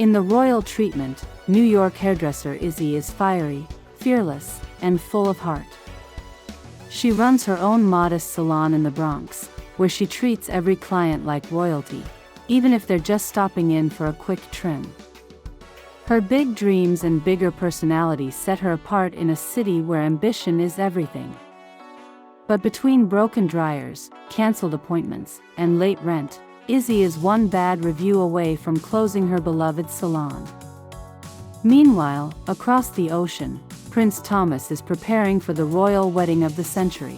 In the royal treatment, New York hairdresser Izzy is fiery, fearless, and full of heart. She runs her own modest salon in the Bronx, where she treats every client like royalty, even if they're just stopping in for a quick trim. Her big dreams and bigger personality set her apart in a city where ambition is everything. But between broken dryers, canceled appointments, and late rent, Izzy is one bad review away from closing her beloved salon. Meanwhile, across the ocean, Prince Thomas is preparing for the royal wedding of the century.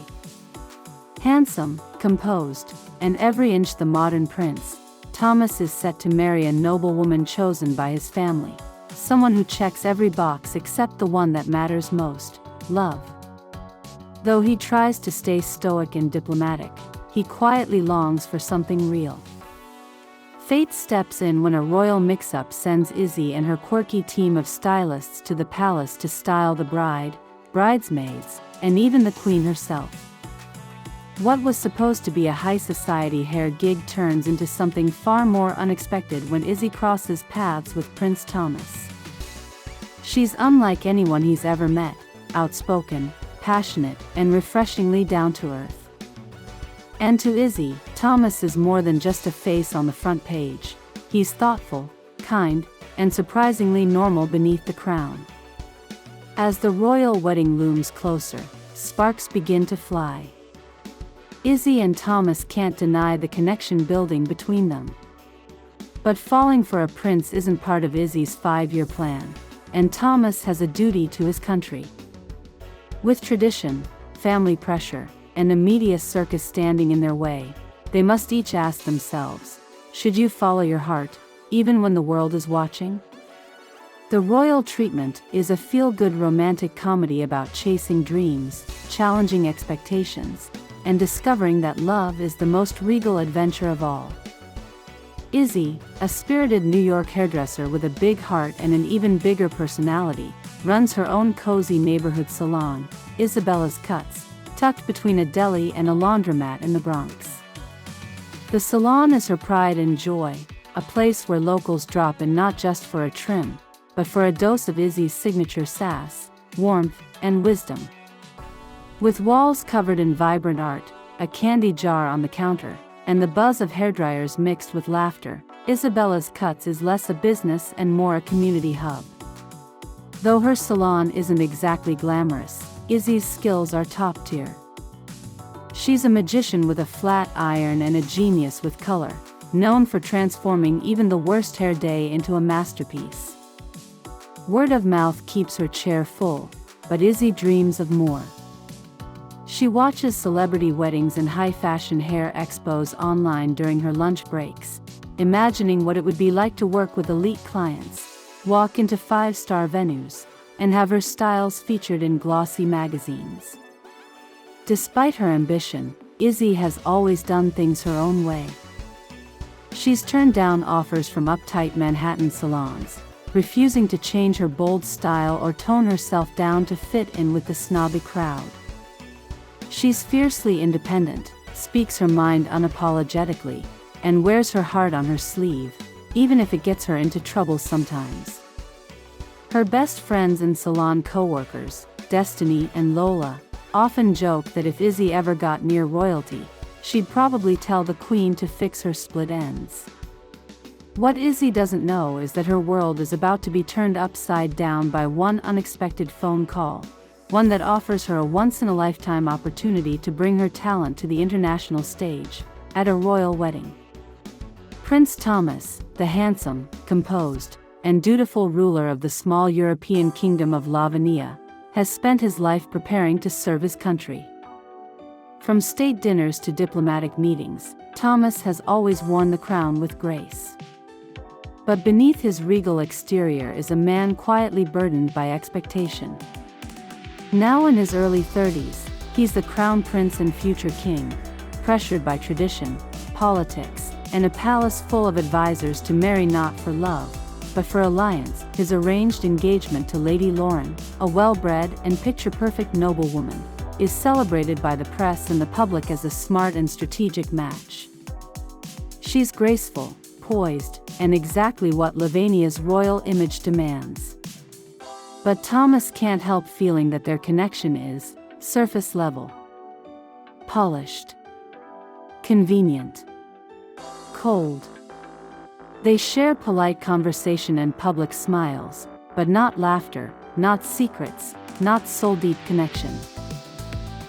Handsome, composed, and every inch the modern prince, Thomas is set to marry a noble woman chosen by his family, someone who checks every box except the one that matters most: love. Though he tries to stay stoic and diplomatic, he quietly longs for something real. Fate steps in when a royal mix-up sends Izzy and her quirky team of stylists to the palace to style the bride, bridesmaids, and even the queen herself. What was supposed to be a high society hair gig turns into something far more unexpected when Izzy crosses paths with Prince Thomas. She's unlike anyone he's ever met, outspoken, passionate, and refreshingly down-to-earth. And to Izzy, Thomas is more than just a face on the front page. He's thoughtful, kind, and surprisingly normal beneath the crown. As the royal wedding looms closer, sparks begin to fly. Izzy and Thomas can't deny the connection building between them. But falling for a prince isn't part of Izzy's 5-year plan, and Thomas has a duty to his country. With tradition, family pressure, and a media circus standing in their way, they must each ask themselves, should you follow your heart, even when the world is watching? The Royal Treatment is a feel-good romantic comedy about chasing dreams, challenging expectations, and discovering that love is the most regal adventure of all. Izzy, a spirited New York hairdresser with a big heart and an even bigger personality, runs her own cozy neighborhood salon, Isabella's Cuts, tucked between a deli and a laundromat in the Bronx. The salon is her pride and joy, a place where locals drop in not just for a trim, but for a dose of Izzy's signature sass, warmth, and wisdom. With walls covered in vibrant art, a candy jar on the counter, and the buzz of hairdryers mixed with laughter, Isabella's Cuts is less a business and more a community hub. Though her salon isn't exactly glamorous, Izzy's skills are top tier. She's a magician with a flat iron and a genius with color, known for transforming even the worst hair day into a masterpiece. Word of mouth keeps her chair full, but Izzy dreams of more. She watches celebrity weddings and high-fashion hair expos online during her lunch breaks, imagining what it would be like to work with elite clients, walk into 5-star venues, and have her styles featured in glossy magazines. Despite her ambition, Izzy has always done things her own way. She's turned down offers from uptight Manhattan salons, refusing to change her bold style or tone herself down to fit in with the snobby crowd. She's fiercely independent, speaks her mind unapologetically, and wears her heart on her sleeve, even if it gets her into trouble sometimes. Her best friends and salon co-workers, Destiny and Lola, often joke that if Izzy ever got near royalty, she'd probably tell the queen to fix her split ends. What Izzy doesn't know is that her world is about to be turned upside down by one unexpected phone call, one that offers her a once-in-a-lifetime opportunity to bring her talent to the international stage, at a royal wedding. Prince Thomas, the handsome, composed, and dutiful ruler of the small European kingdom of Lavinia, has spent his life preparing to serve his country. From state dinners to diplomatic meetings, Thomas has always worn the crown with grace. But beneath his regal exterior is a man quietly burdened by expectation. Now in his early 30s, he's the crown prince and future king, pressured by tradition, politics, and a palace full of advisors to marry not for love, but for alliance. His arranged engagement to Lady Lauren, a well-bred and picture-perfect noblewoman, is celebrated by the press and the public as a smart and strategic match. She's graceful, poised, and exactly what Lavania's royal image demands. But Thomas can't help feeling that their connection is surface level. Polished. Convenient. Cold. They share polite conversation and public smiles, but not laughter, not secrets, not soul-deep connection.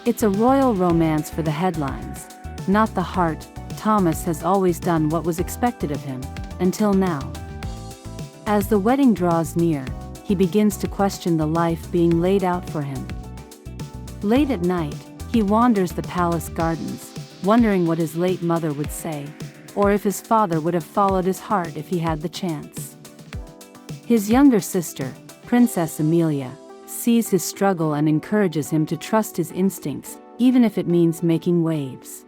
It's a royal romance for the headlines, not the heart. Thomas has always done what was expected of him, until now. As the wedding draws near, he begins to question the life being laid out for him. Late at night, he wanders the palace gardens, wondering what his late mother would say, or if his father would have followed his heart if he had the chance. His younger sister, Princess Amelia, sees his struggle and encourages him to trust his instincts, even if it means making waves.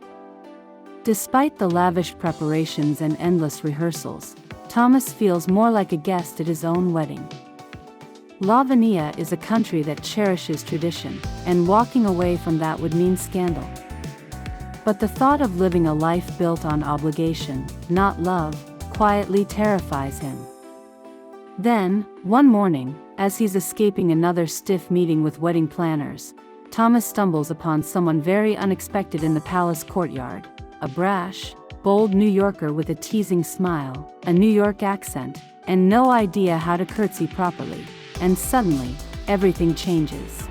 Despite the lavish preparations and endless rehearsals, Thomas feels more like a guest at his own wedding. Lavania is a country that cherishes tradition, and walking away from that would mean scandal. But the thought of living a life built on obligation, not love, quietly terrifies him. Then, one morning, as he's escaping another stiff meeting with wedding planners, Thomas stumbles upon someone very unexpected in the palace courtyard, a brash, bold New Yorker with a teasing smile, a New York accent, and no idea how to curtsy properly, and suddenly, everything changes.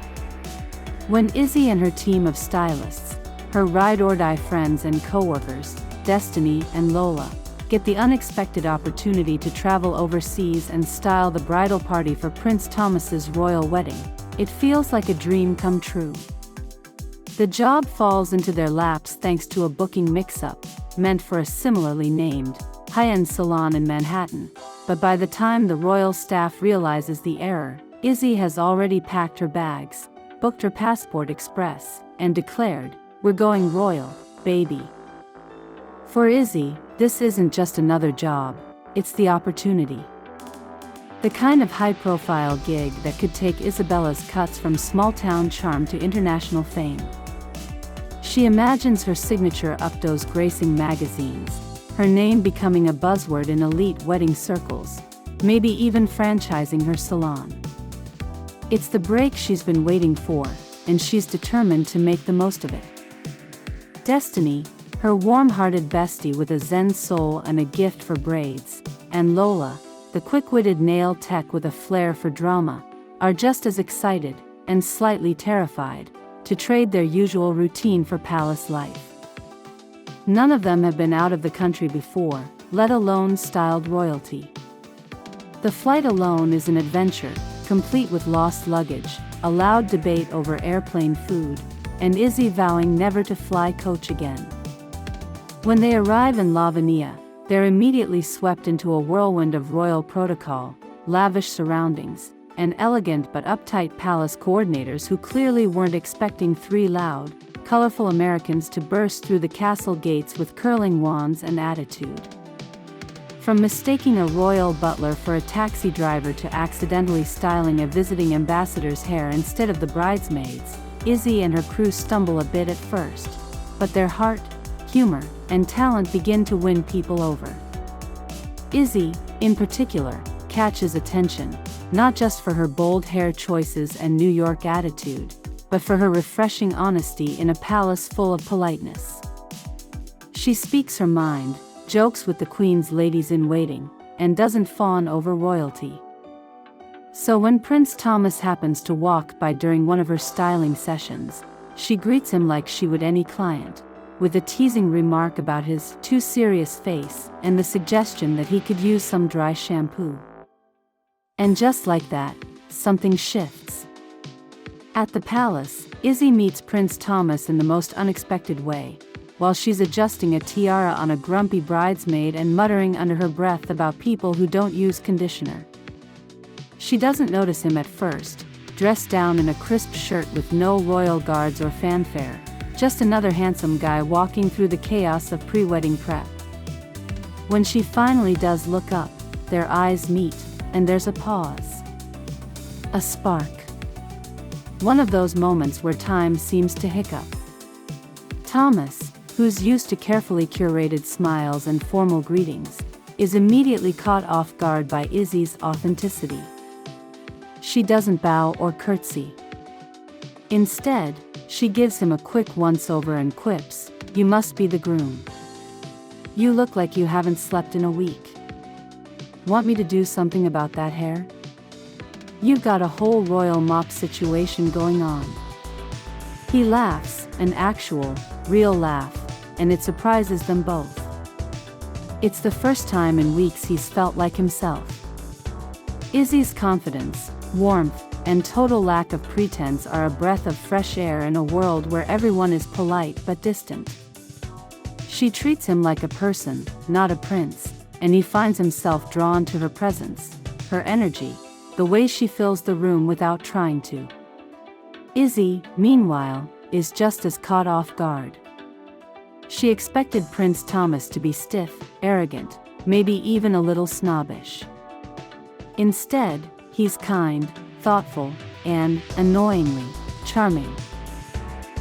When Izzy and her team of stylists, her ride-or-die friends and co-workers, Destiny and Lola, get the unexpected opportunity to travel overseas and style the bridal party for Prince Thomas's royal wedding, it feels like a dream come true. The job falls into their laps thanks to a booking mix-up, meant for a similarly named, high-end salon in Manhattan, but by the time the royal staff realizes the error, Izzy has already packed her bags, booked her passport express, and declared, "We're going royal, baby." For Izzy, this isn't just another job, it's the opportunity. The kind of high-profile gig that could take Isabella's cuts from small-town charm to international fame. She imagines her signature updos gracing magazines, her name becoming a buzzword in elite wedding circles, maybe even franchising her salon. It's the break she's been waiting for, and she's determined to make the most of it. Destiny, her warm-hearted bestie with a zen soul and a gift for braids, and Lola, the quick-witted nail tech with a flair for drama, are just as excited, and slightly terrified, to trade their usual routine for palace life. None of them have been out of the country before, let alone styled royalty. The flight alone is an adventure, complete with lost luggage, a loud debate over airplane food, and Izzy vowing never to fly coach again. When they arrive in Lavania, they're immediately swept into a whirlwind of royal protocol, lavish surroundings, and elegant but uptight palace coordinators who clearly weren't expecting three loud, colorful Americans to burst through the castle gates with curling wands and attitude. From mistaking a royal butler for a taxi driver to accidentally styling a visiting ambassador's hair instead of the bridesmaid's, Izzy and her crew stumble a bit at first, but their heart, humor, and talent begin to win people over. Izzy, in particular, catches attention, not just for her bold hair choices and New York attitude, but for her refreshing honesty in a palace full of politeness. She speaks her mind, jokes with the Queen's ladies-in-waiting, and doesn't fawn over royalty. So when Prince Thomas happens to walk by during one of her styling sessions, she greets him like she would any client, with a teasing remark about his too serious face and the suggestion that he could use some dry shampoo. And just like that, something shifts. At the palace, Izzy meets Prince Thomas in the most unexpected way, while she's adjusting a tiara on a grumpy bridesmaid and muttering under her breath about people who don't use conditioner. She doesn't notice him at first, dressed down in a crisp shirt with no royal guards or fanfare, just another handsome guy walking through the chaos of pre-wedding prep. When she finally does look up, their eyes meet, and there's a pause. A spark. One of those moments where time seems to hiccup. Thomas, who's used to carefully curated smiles and formal greetings, is immediately caught off guard by Izzy's authenticity. She doesn't bow or curtsy. Instead, she gives him a quick once-over and quips, "You must be the groom. You look like you haven't slept in a week. Want me to do something about that hair? You've got a whole royal mop situation going on." He laughs, an actual, real laugh, and it surprises them both. It's the first time in weeks he's felt like himself. Izzy's confidence, warmth, and total lack of pretense are a breath of fresh air in a world where everyone is polite but distant. She treats him like a person, not a prince, and he finds himself drawn to her presence, her energy, the way she fills the room without trying to. Izzy, meanwhile, is just as caught off guard. She expected Prince Thomas to be stiff, arrogant, maybe even a little snobbish. Instead, he's kind, thoughtful, and, annoyingly, charming.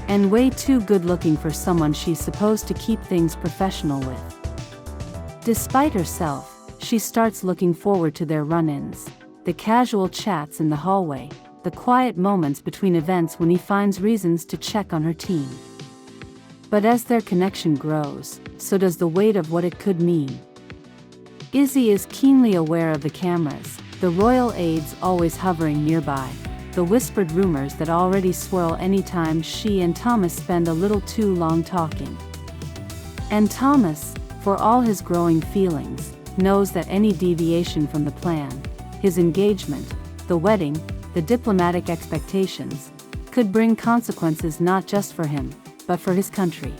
And way too good-looking for someone she's supposed to keep things professional with. Despite herself, she starts looking forward to their run-ins, the casual chats in the hallway, the quiet moments between events when he finds reasons to check on her team. But as their connection grows, so does the weight of what it could mean. Izzy is keenly aware of the cameras, the royal aides always hovering nearby, the whispered rumors that already swirl anytime she and Thomas spend a little too long talking. And Thomas, for all his growing feelings, knows that any deviation from the plan, his engagement, the wedding, the diplomatic expectations, could bring consequences not just for him, but for his country.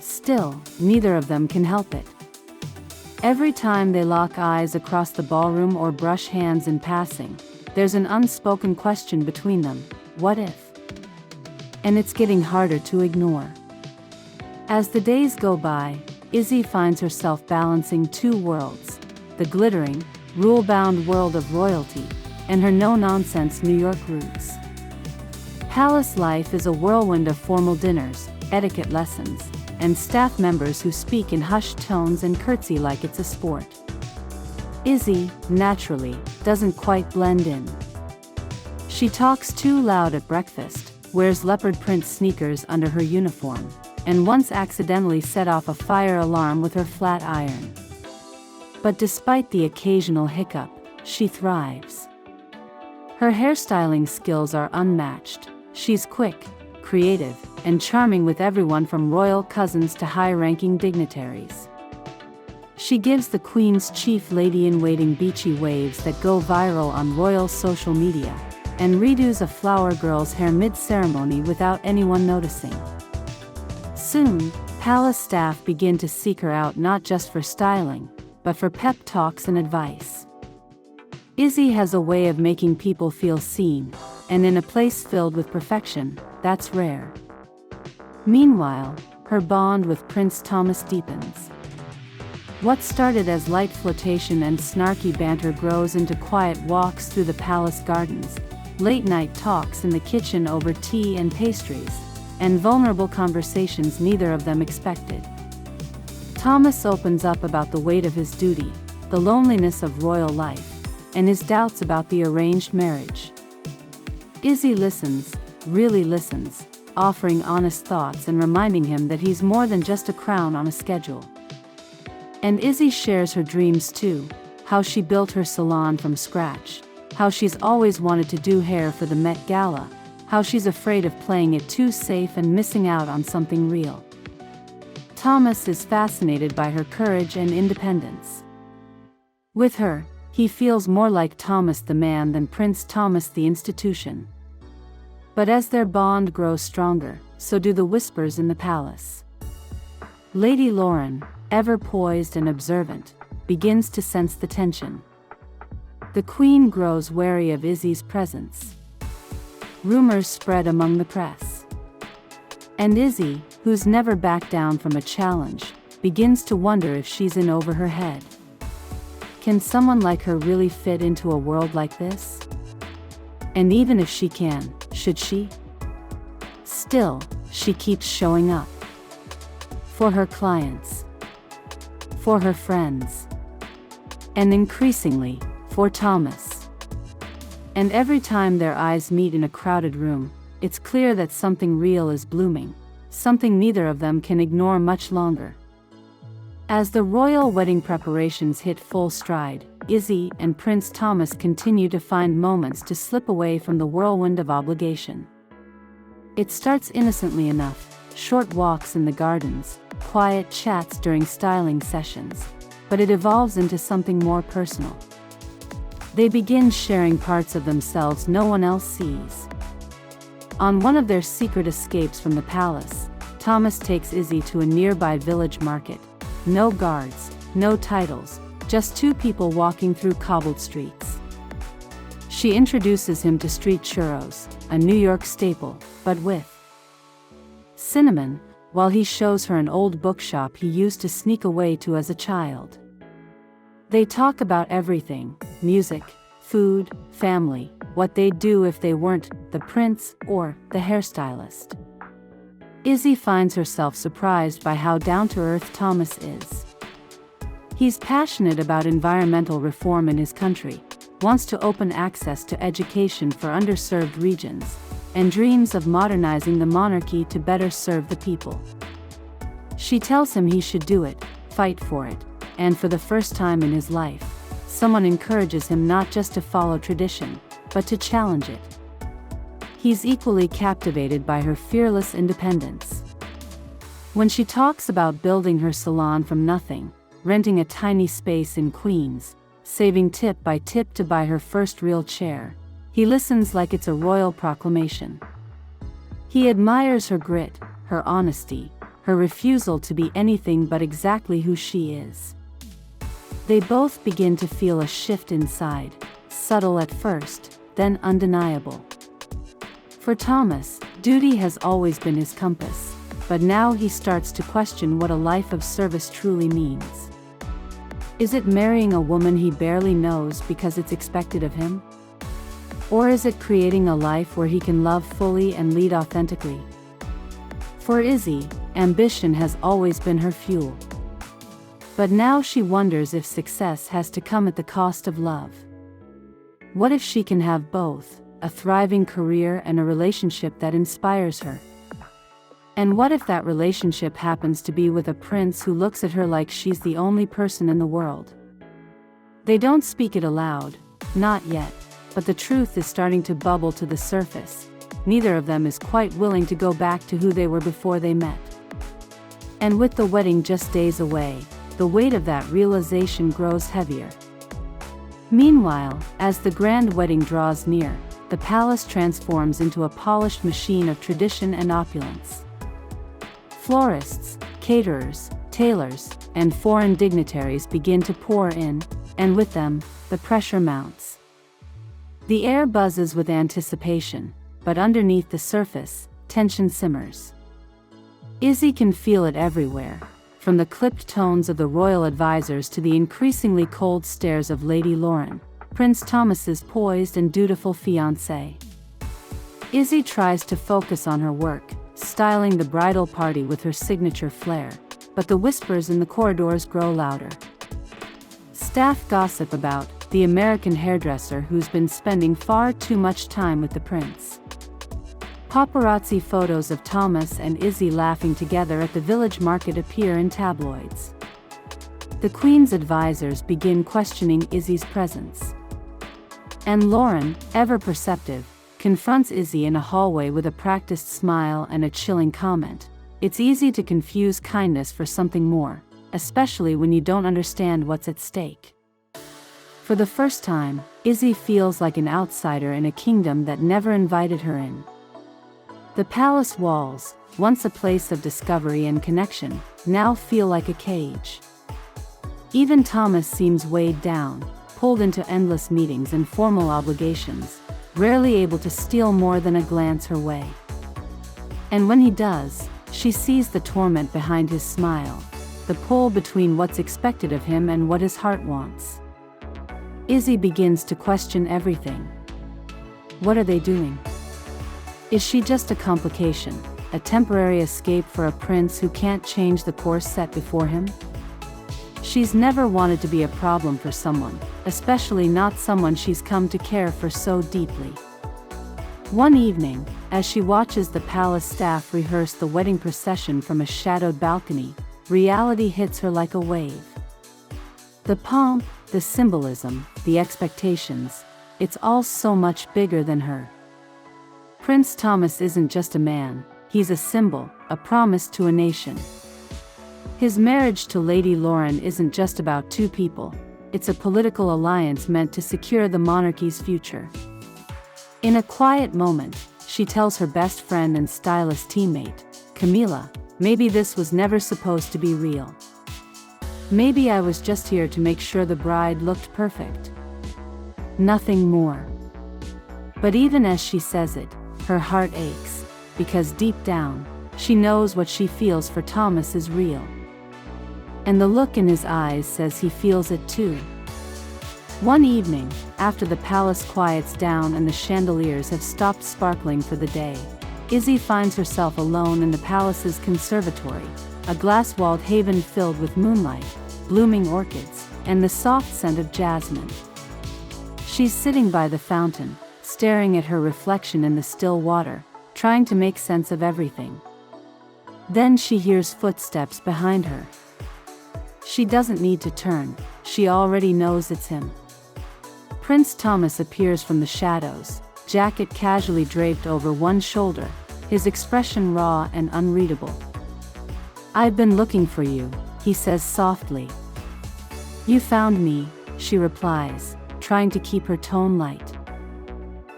Still, neither of them can help it. Every time they lock eyes across the ballroom or brush hands in passing, there's an unspoken question between them, what if? And it's getting harder to ignore. As the days go by, Izzy finds herself balancing two worlds, the glittering, rule-bound world of royalty, and her no-nonsense New York roots. Palace life is a whirlwind of formal dinners, etiquette lessons, and staff members who speak in hushed tones and curtsy like it's a sport. Izzy, naturally, doesn't quite blend in. She talks too loud at breakfast, wears leopard print sneakers under her uniform, and once accidentally set off a fire alarm with her flat iron. But despite the occasional hiccup, she thrives. Her hairstyling skills are unmatched. She's quick, creative, and charming with everyone from royal cousins to high-ranking dignitaries. She gives the Queen's chief lady-in-waiting beachy waves that go viral on royal social media, and redoes a flower girl's hair mid-ceremony without anyone noticing. Soon, palace staff begin to seek her out not just for styling, but for pep talks and advice. Izzy has a way of making people feel seen, and in a place filled with perfection, that's rare. Meanwhile, her bond with Prince Thomas deepens. What started as light flirtation and snarky banter grows into quiet walks through the palace gardens, late-night talks in the kitchen over tea and pastries, and vulnerable conversations neither of them expected. Thomas opens up about the weight of his duty, the loneliness of royal life, and his doubts about the arranged marriage. Izzy listens, really listens, offering honest thoughts and reminding him that he's more than just a crown on a schedule. And Izzy shares her dreams too, how she built her salon from scratch, how she's always wanted to do hair for the Met Gala, how she's afraid of playing it too safe and missing out on something real. Thomas is fascinated by her courage and independence. With her, he feels more like Thomas the man than Prince Thomas the institution. But as their bond grows stronger, so do the whispers in the palace. Lady Lauren, ever poised and observant, begins to sense the tension. The Queen grows wary of Izzy's presence. Rumors spread among the press. And Izzy, who's never backed down from a challenge, begins to wonder if she's in over her head. Can someone like her really fit into a world like this? And even if she can, should she? Still, she keeps showing up. For her clients. For her friends. and increasingly, for Thomas. And every time their eyes meet in a crowded room, it's clear that something real is blooming, something neither of them can ignore much longer. As the royal wedding preparations hit full stride, Izzy and Prince Thomas continue to find moments to slip away from the whirlwind of obligation. It starts innocently enough, short walks in the gardens, quiet chats during styling sessions, but it evolves into something more personal. They begin sharing parts of themselves no one else sees. On one of their secret escapes from the palace, Thomas takes Izzy to a nearby village market. No guards, no titles, just two people walking through cobbled streets. She introduces him to street churros, a New York staple, but with cinnamon, while he shows her an old bookshop he used to sneak away to as a child. They talk about everything: music, food, family, what they'd do if they weren't the prince or the hairstylist. Izzy finds herself surprised by how down-to-earth Thomas is. He's passionate about environmental reform in his country, wants to open access to education for underserved regions, and dreams of modernizing the monarchy to better serve the people. She tells him he should do it, fight for it, and for the first time in his life, someone encourages him not just to follow tradition, but to challenge it. He's equally captivated by her fearless independence. When she talks about building her salon from nothing, renting a tiny space in Queens, saving tip by tip to buy her first real chair, he listens like it's a royal proclamation. He admires her grit, her honesty, her refusal to be anything but exactly who she is. They both begin to feel a shift inside, subtle at first, then undeniable. For Thomas, duty has always been his compass, but now he starts to question what a life of service truly means. Is it marrying a woman he barely knows because it's expected of him? Or is it creating a life where he can love fully and lead authentically? For Izzy, ambition has always been her fuel. But now she wonders if success has to come at the cost of love. What if she can have both, a thriving career and a relationship that inspires her? And what if that relationship happens to be with a prince who looks at her like she's the only person in the world? They don't speak it aloud, not yet, but the truth is starting to bubble to the surface. Neither of them is quite willing to go back to who they were before they met. And with the wedding just days away, the weight of that realization grows heavier. Meanwhile, as the grand wedding draws near, the palace transforms into a polished machine of tradition and opulence. Florists, caterers, tailors, and foreign dignitaries begin to pour in, and with them, the pressure mounts. The air buzzes with anticipation, but underneath the surface, tension simmers. Izzy can feel it everywhere, from the clipped tones of the royal advisors to the increasingly cold stares of Lady Lauren, Prince Thomas's poised and dutiful fiancé. Izzy tries to focus on her work, styling the bridal party with her signature flair, but the whispers in the corridors grow louder. Staff gossip about the American hairdresser who's been spending far too much time with the prince. Paparazzi photos of Thomas and Izzy laughing together at the village market appear in tabloids. The Queen's advisors begin questioning Izzy's presence. And Lauren, ever perceptive, confronts Izzy in a hallway with a practiced smile and a chilling comment. It's easy to confuse kindness for something more, especially when you don't understand what's at stake. For the first time, Izzy feels like an outsider in a kingdom that never invited her in. The palace walls, once a place of discovery and connection, now feel like a cage. Even Thomas seems weighed down, pulled into endless meetings and formal obligations, rarely able to steal more than a glance her way. And when he does, she sees the torment behind his smile, the pull between what's expected of him and what his heart wants. Izzy begins to question everything. What are they doing? Is she just a complication, a temporary escape for a prince who can't change the course set before him? She's never wanted to be a problem for someone, especially not someone she's come to care for so deeply. One evening, as she watches the palace staff rehearse the wedding procession from a shadowed balcony, reality hits her like a wave. The pomp, the symbolism, the expectations, it's all so much bigger than her. Prince Thomas isn't just a man, he's a symbol, a promise to a nation. His marriage to Lady Lauren isn't just about two people, it's a political alliance meant to secure the monarchy's future. In a quiet moment, she tells her best friend and stylist teammate, Camila, maybe this was never supposed to be real. Maybe I was just here to make sure the bride looked perfect. Nothing more. But even as she says it, her heart aches, because deep down, she knows what she feels for Thomas is real. And the look in his eyes says he feels it too. One evening, after the palace quiets down and the chandeliers have stopped sparkling for the day, Izzy finds herself alone in the palace's conservatory, a glass-walled haven filled with moonlight, blooming orchids, and the soft scent of jasmine. She's sitting by the fountain, staring at her reflection in the still water, trying to make sense of everything. Then she hears footsteps behind her. She doesn't need to turn, she already knows it's him. Prince Thomas appears from the shadows, jacket casually draped over one shoulder, his expression raw and unreadable. "I've been looking for you," he says softly. "You found me," she replies, trying to keep her tone light.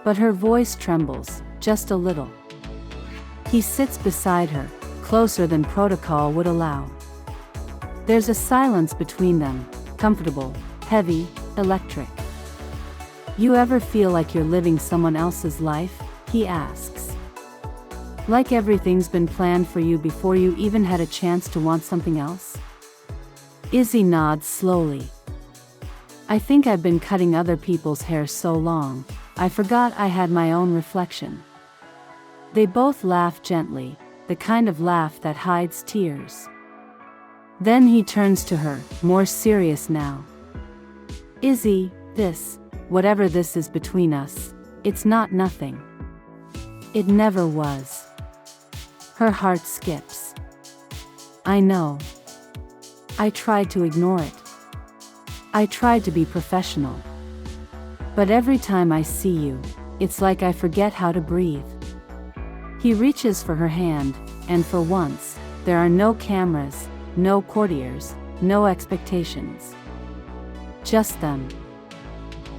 But her voice trembles, just a little. He sits beside her, closer than protocol would allow. There's a silence between them, comfortable, heavy, electric. "You ever feel like you're living someone else's life?" he asks. "Like everything's been planned for you before you even had a chance to want something else?" Izzy nods slowly. "I think I've been cutting other people's hair so long, I forgot I had my own reflection." They both laugh gently, the kind of laugh that hides tears. Then he turns to her, more serious now. "Izzy, whatever this is between us, it's not nothing. It never was." Her heart skips. "I know. I tried to ignore it. I tried to be professional. But every time I see you, it's like I forget how to breathe." He reaches for her hand, and for once, there are no cameras, no courtiers, no expectations. Just them.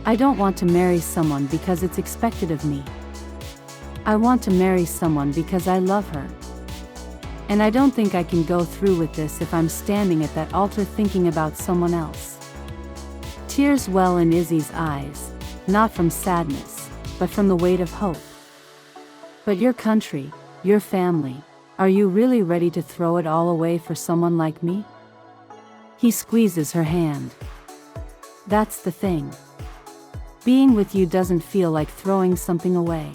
"I don't want to marry someone because it's expected of me. I want to marry someone because I love her. And I don't think I can go through with this if I'm standing at that altar thinking about someone else." Tears well in Izzy's eyes, not from sadness, but from the weight of hope. "But your country, your family, are you really ready to throw it all away for someone like me?" He squeezes her hand. "That's the thing. Being with you doesn't feel like throwing something away.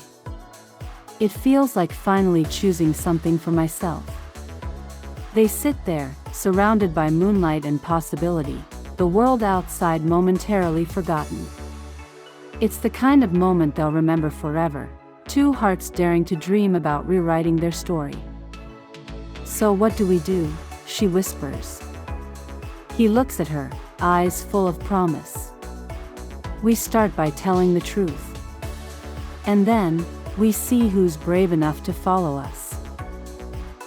It feels like finally choosing something for myself." They sit there, surrounded by moonlight and possibility, the world outside momentarily forgotten. It's the kind of moment they'll remember forever, two hearts daring to dream about rewriting their story. "So what do we do?" she whispers. He looks at her, eyes full of promise. "We start by telling the truth. And then, we see who's brave enough to follow us."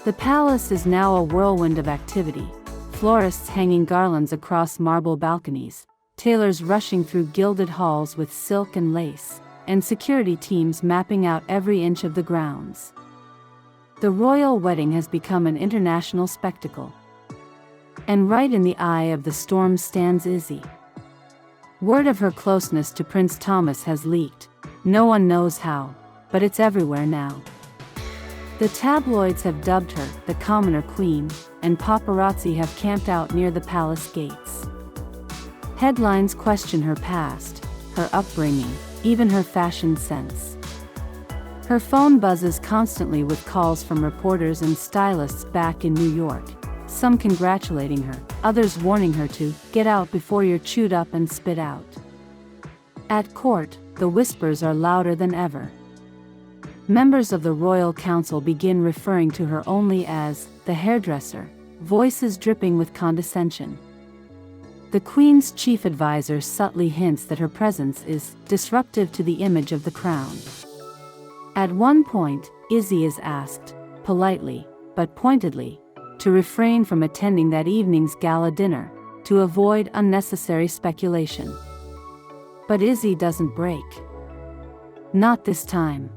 The palace is now a whirlwind of activity, florists hanging garlands across marble balconies, tailors rushing through gilded halls with silk and lace, and security teams mapping out every inch of the grounds. The royal wedding has become an international spectacle. And right in the eye of the storm stands Izzy. Word of her closeness to Prince Thomas has leaked. No one knows how, but it's everywhere now. The tabloids have dubbed her the commoner queen, and paparazzi have camped out near the palace gates. Headlines question her past, her upbringing, even her fashion sense. Her phone buzzes constantly with calls from reporters and stylists back in New York, some congratulating her, others warning her to get out before you're chewed up and spit out. At court, the whispers are louder than ever. Members of the royal council begin referring to her only as the hairdresser, voices dripping with condescension. The Queen's chief advisor subtly hints that her presence is disruptive to the image of the crown. At one point, Izzy is asked, politely, but pointedly, to refrain from attending that evening's gala dinner, to avoid unnecessary speculation. But Izzy doesn't break. Not this time.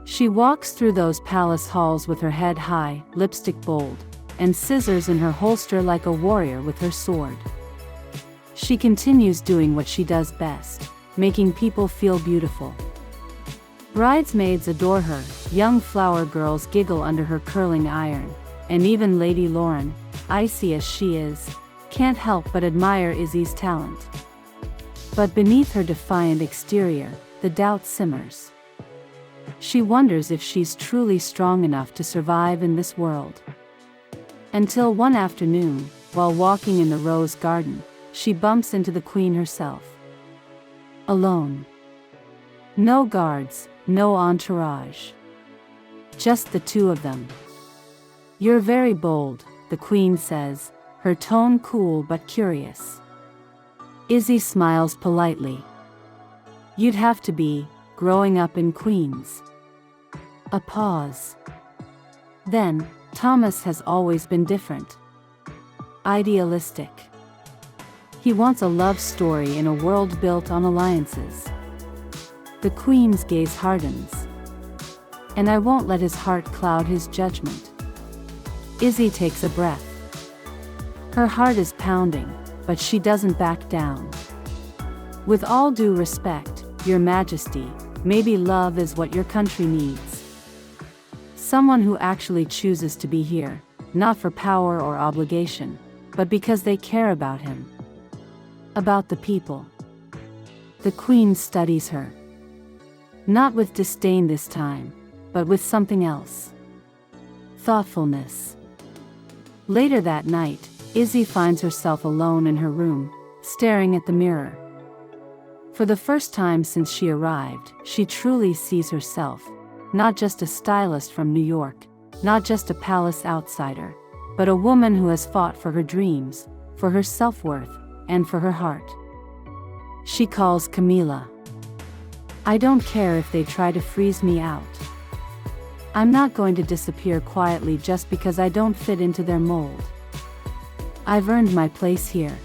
She walks through those palace halls with her head high, lipstick bold, and scissors in her holster like a warrior with her sword. She continues doing what she does best, making people feel beautiful. Bridesmaids adore her, young flower girls giggle under her curling iron, and even Lady Lauren, icy as she is, can't help but admire Izzy's talent. But beneath her defiant exterior, the doubt simmers. She wonders if she's truly strong enough to survive in this world. Until one afternoon, while walking in the rose garden, she bumps into the Queen herself. Alone. No guards, no entourage. Just the two of them. "You're very bold," the Queen says, her tone cool but curious. Izzy smiles politely. "You'd have to be, growing up in Queens." A pause. Then, "Thomas has always been different. Idealistic. He wants a love story in a world built on alliances." The Queen's gaze hardens. "And I won't let his heart cloud his judgment." Izzy takes a breath. Her heart is pounding, but she doesn't back down. "With all due respect, Your Majesty, maybe love is what your country needs. Someone who actually chooses to be here, not for power or obligation, but because they care about him. About the people." The Queen studies her. Not with disdain this time, but with something else. Thoughtfulness. Later that night, Izzy finds herself alone in her room, staring at the mirror. For the first time since she arrived, she truly sees herself, not just a stylist from New York, not just a palace outsider, but a woman who has fought for her dreams, for her self-worth, and for her heart. She calls Camila. "I don't care if they try to freeze me out. I'm not going to disappear quietly just because I don't fit into their mold. I've earned my place here.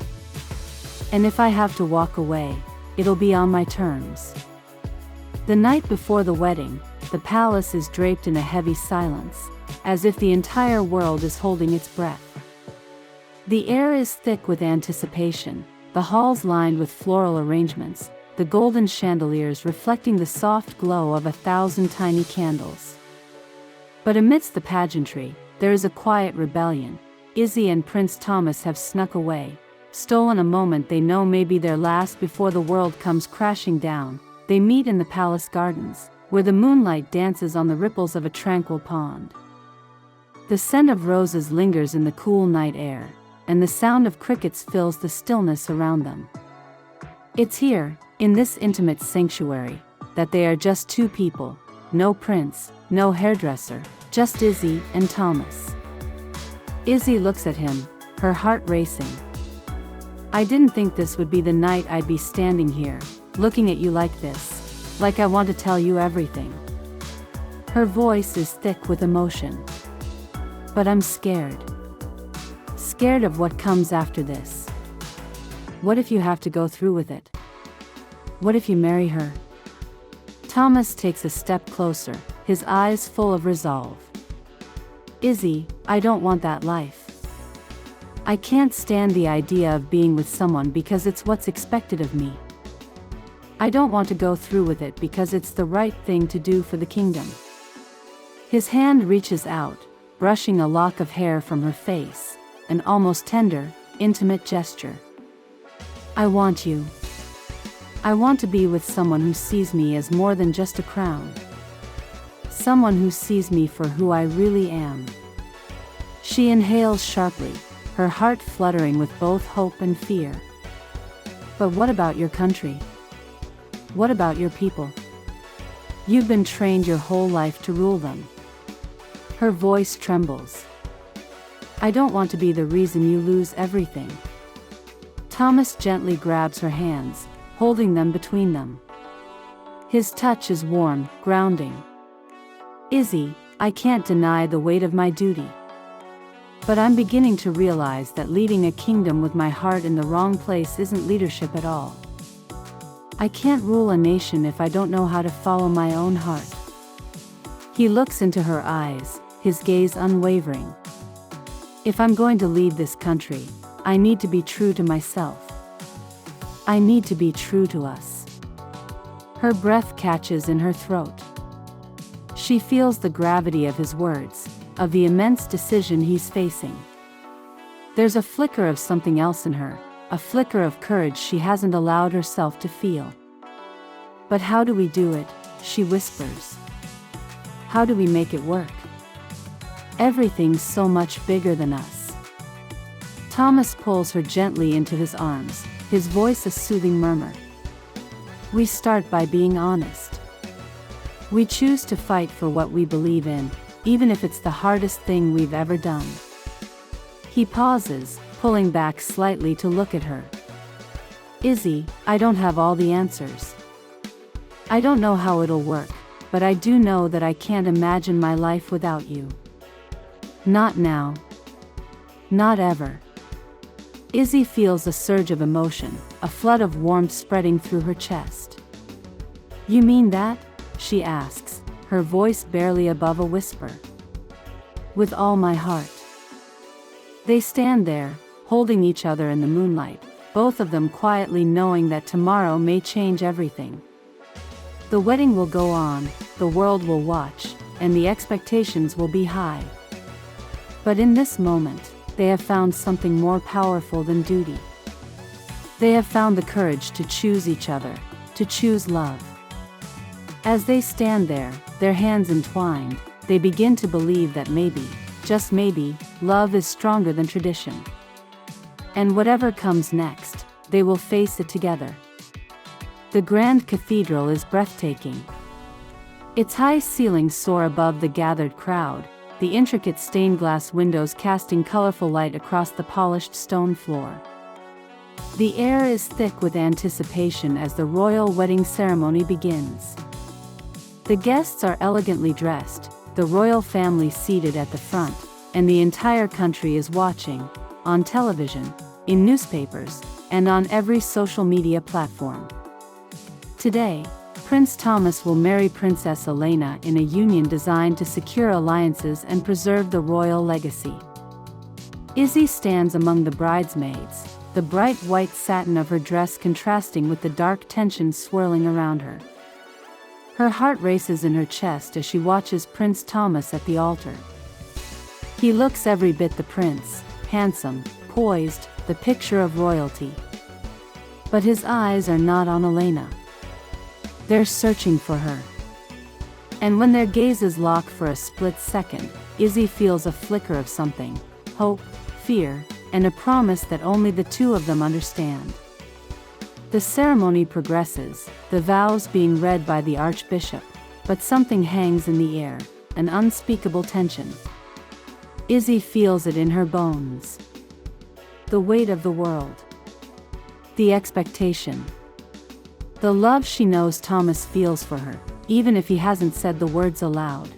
And if I have to walk away, it'll be on my terms." The night before the wedding, the palace is draped in a heavy silence, as if the entire world is holding its breath. The air is thick with anticipation, the halls lined with floral arrangements, the golden chandeliers reflecting the soft glow of 1,000 tiny candles. But amidst the pageantry, there is a quiet rebellion. Izzy and Prince Thomas have snuck away, stolen a moment they know may be their last before the world comes crashing down. They meet in the palace gardens, where the moonlight dances on the ripples of a tranquil pond. The scent of roses lingers in the cool night air, and the sound of crickets fills the stillness around them. It's here, in this intimate sanctuary, that they are just two people, no prince, no hairdresser, just Izzy and Thomas. Izzy looks at him, her heart racing. "I didn't think this would be the night I'd be standing here, looking at you like this, like I want to tell you everything." Her voice is thick with emotion. "But I'm scared. Scared of what comes after this. What if you have to go through with it? What if you marry her?" Thomas takes a step closer, his eyes full of resolve. "Izzy, I don't want that life. I can't stand the idea of being with someone because it's what's expected of me. I don't want to go through with it because it's the right thing to do for the kingdom." His hand reaches out, brushing a lock of hair from her face, an almost tender, intimate gesture. "I want you. I want to be with someone who sees me as more than just a crown. Someone who sees me for who I really am." She inhales sharply, her heart fluttering with both hope and fear. But what about your country? What about your people? You've been trained your whole life to rule them. Her voice trembles. I don't want to be the reason you lose everything. Thomas gently grabs her hands, holding them between them. His touch is warm, grounding. Izzy, I can't deny the weight of my duty. But I'm beginning to realize that leading a kingdom with my heart in the wrong place isn't leadership at all. I can't rule a nation if I don't know how to follow my own heart. He looks into her eyes, his gaze unwavering. If I'm going to lead this country, I need to be true to myself. I need to be true to us. Her breath catches in her throat. She feels the gravity of his words, of the immense decision he's facing. There's a flicker of something else in her, a flicker of courage she hasn't allowed herself to feel. But how do we do it? She whispers. How do we make it work? Everything's so much bigger than us. Thomas pulls her gently into his arms, his voice a soothing murmur. We start by being honest. We choose to fight for what we believe in, even if it's the hardest thing we've ever done. He pauses, pulling back slightly to look at her. Izzy, I don't have all the answers. I don't know how it'll work, but I do know that I can't imagine my life without you. Not now. Not ever. Izzy feels a surge of emotion, a flood of warmth spreading through her chest. You mean that? She asks, her voice barely above a whisper. With all my heart. They stand there, holding each other in the moonlight, both of them quietly knowing that tomorrow may change everything. The wedding will go on, the world will watch, and the expectations will be high. But in this moment, they have found something more powerful than duty. They have found the courage to choose each other, to choose love. As they stand there, their hands entwined, they begin to believe that maybe, just maybe, love is stronger than tradition. And whatever comes next, they will face it together. The grand cathedral is breathtaking. Its high ceilings soar above the gathered crowd, the intricate stained glass windows casting colorful light across the polished stone floor. The air is thick with anticipation as the royal wedding ceremony begins. The guests are elegantly dressed, the royal family seated at the front, and the entire country is watching, on television, in newspapers, and on every social media platform. Today, Prince Thomas will marry Princess Elena in a union designed to secure alliances and preserve the royal legacy. Izzy stands among the bridesmaids, the bright white satin of her dress contrasting with the dark tension swirling around her. Her heart races in her chest as she watches Prince Thomas at the altar. He looks every bit the prince, handsome, poised, the picture of royalty. But his eyes are not on Elena. They're searching for her. And when their gazes lock for a split second, Izzy feels a flicker of something, hope, fear, and a promise that only the two of them understand. The ceremony progresses, the vows being read by the archbishop, but something hangs in the air, an unspeakable tension. Izzy feels it in her bones. The weight of the world. The expectation. The love she knows Thomas feels for her, even if he hasn't said the words aloud.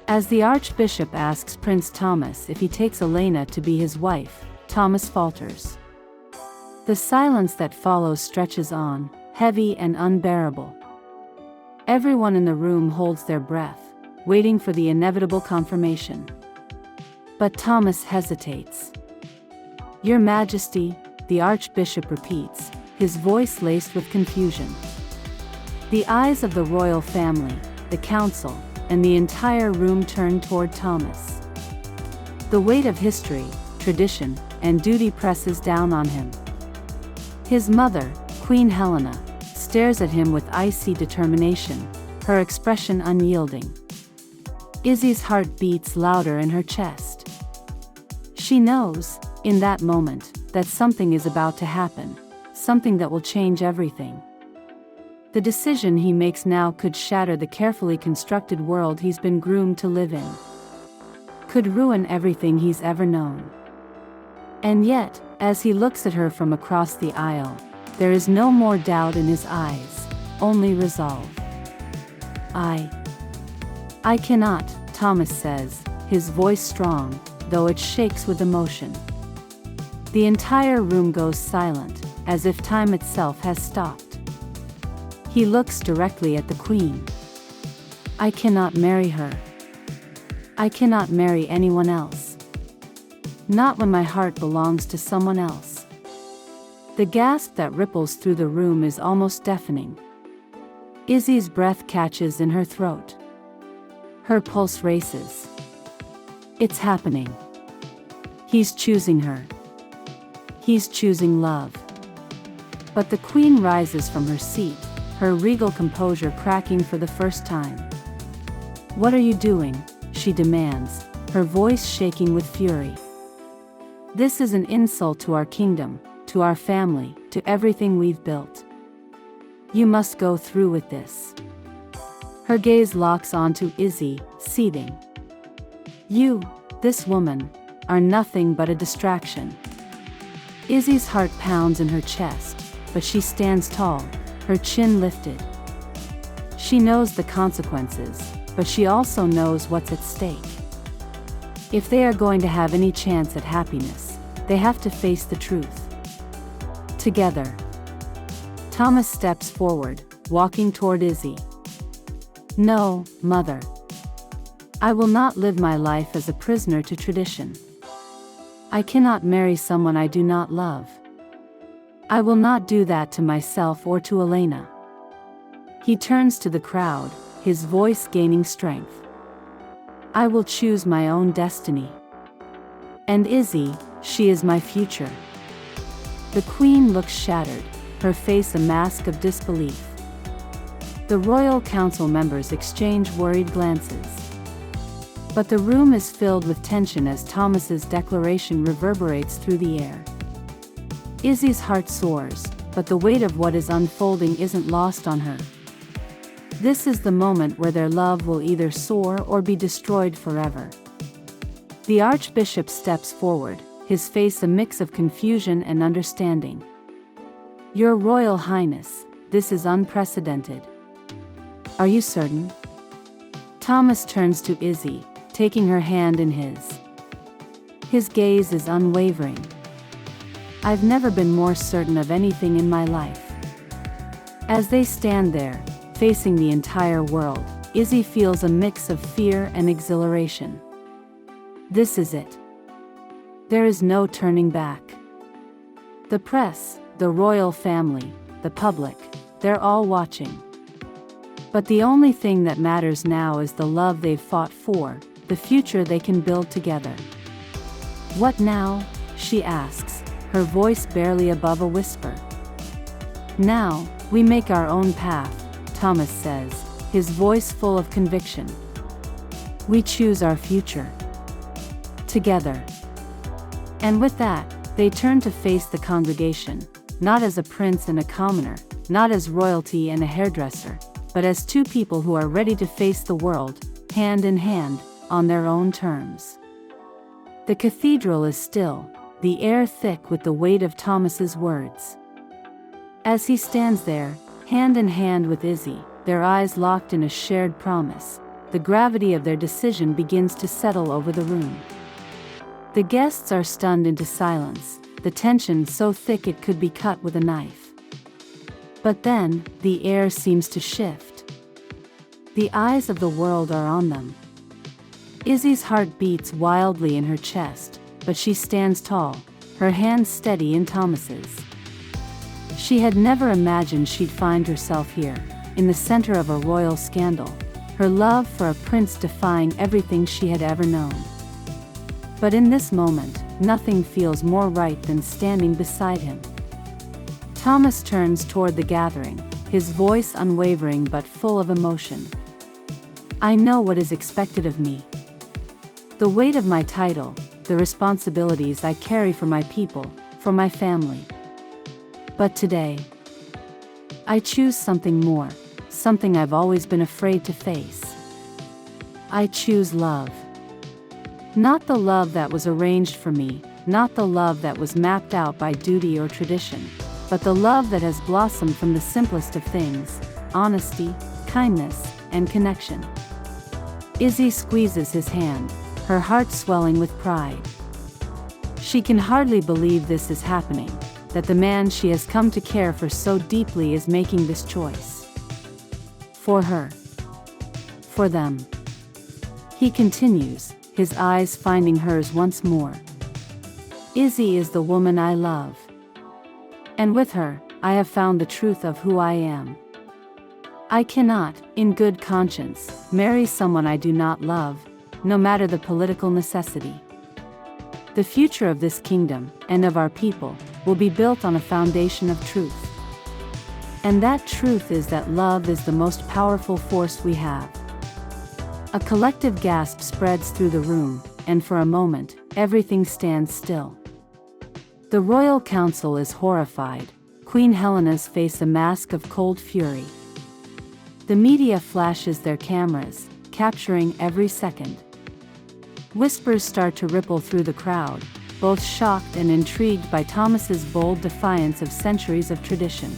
As the Archbishop asks Prince Thomas if he takes Elena to be his wife, Thomas falters. The silence that follows stretches on, heavy and unbearable. Everyone in the room holds their breath, waiting for the inevitable confirmation. But Thomas hesitates. Your Majesty, the Archbishop repeats, his voice laced with confusion. The eyes of the royal family, the council, and the entire room turn toward Thomas. The weight of history, tradition, and duty presses down on him. His mother, Queen Helena, stares at him with icy determination, her expression unyielding. Izzy's heart beats louder in her chest. She knows, in that moment, that something is about to happen, something that will change everything. The decision he makes now could shatter the carefully constructed world he's been groomed to live in. Could ruin everything he's ever known. And yet, as he looks at her from across the aisle, there is no more doubt in his eyes, only resolve. I cannot, Thomas says, his voice strong, though it shakes with emotion. The entire room goes silent, as if time itself has stopped. He looks directly at the Queen. I cannot marry her. I cannot marry anyone else. Not when my heart belongs to someone else. The gasp that ripples through the room is almost deafening. Izzy's breath catches in her throat. Her pulse races. It's happening. He's choosing her. He's choosing love. But the Queen rises from her seat, her regal composure cracking for the first time. What are you doing? She demands, her voice shaking with fury. This is an insult to our kingdom, to our family, to everything we've built. You must go through with this. Her gaze locks onto Izzy, seething. You, this woman, are nothing but a distraction. Izzy's heart pounds in her chest, but she stands tall, her chin lifted. She knows the consequences, but she also knows what's at stake. If they are going to have any chance at happiness, they have to face the truth. Together. Thomas steps forward, walking toward Izzy. No, Mother. I will not live my life as a prisoner to tradition. I cannot marry someone I do not love. I will not do that to myself or to Elena. He turns to the crowd, his voice gaining strength. I will choose my own destiny. And Izzy, she is my future. The Queen looks shattered, her face a mask of disbelief. The royal council members exchange worried glances. But the room is filled with tension as Thomas's declaration reverberates through the air. Izzy's heart soars, but the weight of what is unfolding isn't lost on her. This is the moment where their love will either soar or be destroyed forever. The Archbishop steps forward, his face a mix of confusion and understanding. Your Royal Highness, this is unprecedented. Are you certain? Thomas turns to Izzy, taking her hand in his. His gaze is unwavering. I've never been more certain of anything in my life. As they stand there, facing the entire world, Izzy feels a mix of fear and exhilaration. This is it. There is no turning back. The press, the royal family, the public, they're all watching. But the only thing that matters now is the love they've fought for, the future they can build together. What now? She asks, her voice barely above a whisper. Now, we make our own path, Thomas says, his voice full of conviction. We choose our future. Together. And with that, they turn to face the congregation, not as a prince and a commoner, not as royalty and a hairdresser, but as two people who are ready to face the world, hand in hand, on their own terms. The cathedral is still, the air thick with the weight of Thomas's words. As he stands there, hand in hand with Izzy, their eyes locked in a shared promise, the gravity of their decision begins to settle over the room. The guests are stunned into silence, the tension so thick it could be cut with a knife. But then, the air seems to shift. The eyes of the world are on them. Izzy's heart beats wildly in her chest, but she stands tall, her hands steady in Thomas's. She had never imagined she'd find herself here, in the center of a royal scandal, her love for a prince defying everything she had ever known. But in this moment, nothing feels more right than standing beside him. Thomas turns toward the gathering, his voice unwavering but full of emotion. I know what is expected of me. The weight of my title, the responsibilities I carry for my people, for my family. But today, I choose something more, something I've always been afraid to face. I choose love. Not the love that was arranged for me, not the love that was mapped out by duty or tradition, but the love that has blossomed from the simplest of things: honesty, kindness, and connection. Izzy squeezes his hand, her heart swelling with pride. She can hardly believe this is happening, that the man she has come to care for so deeply is making this choice. For her. For them. He continues, his eyes finding hers once more. Izzy is the woman I love. And with her, I have found the truth of who I am. I cannot, in good conscience, marry someone I do not love, no matter the political necessity. The future of this kingdom, and of our people, will be built on a foundation of truth. And that truth is that love is the most powerful force we have. A collective gasp spreads through the room, and for a moment, everything stands still. The royal council is horrified, Queen Helena's face a mask of cold fury. The media flashes their cameras, capturing every second. Whispers start to ripple through the crowd, both shocked and intrigued by Thomas's bold defiance of centuries of tradition.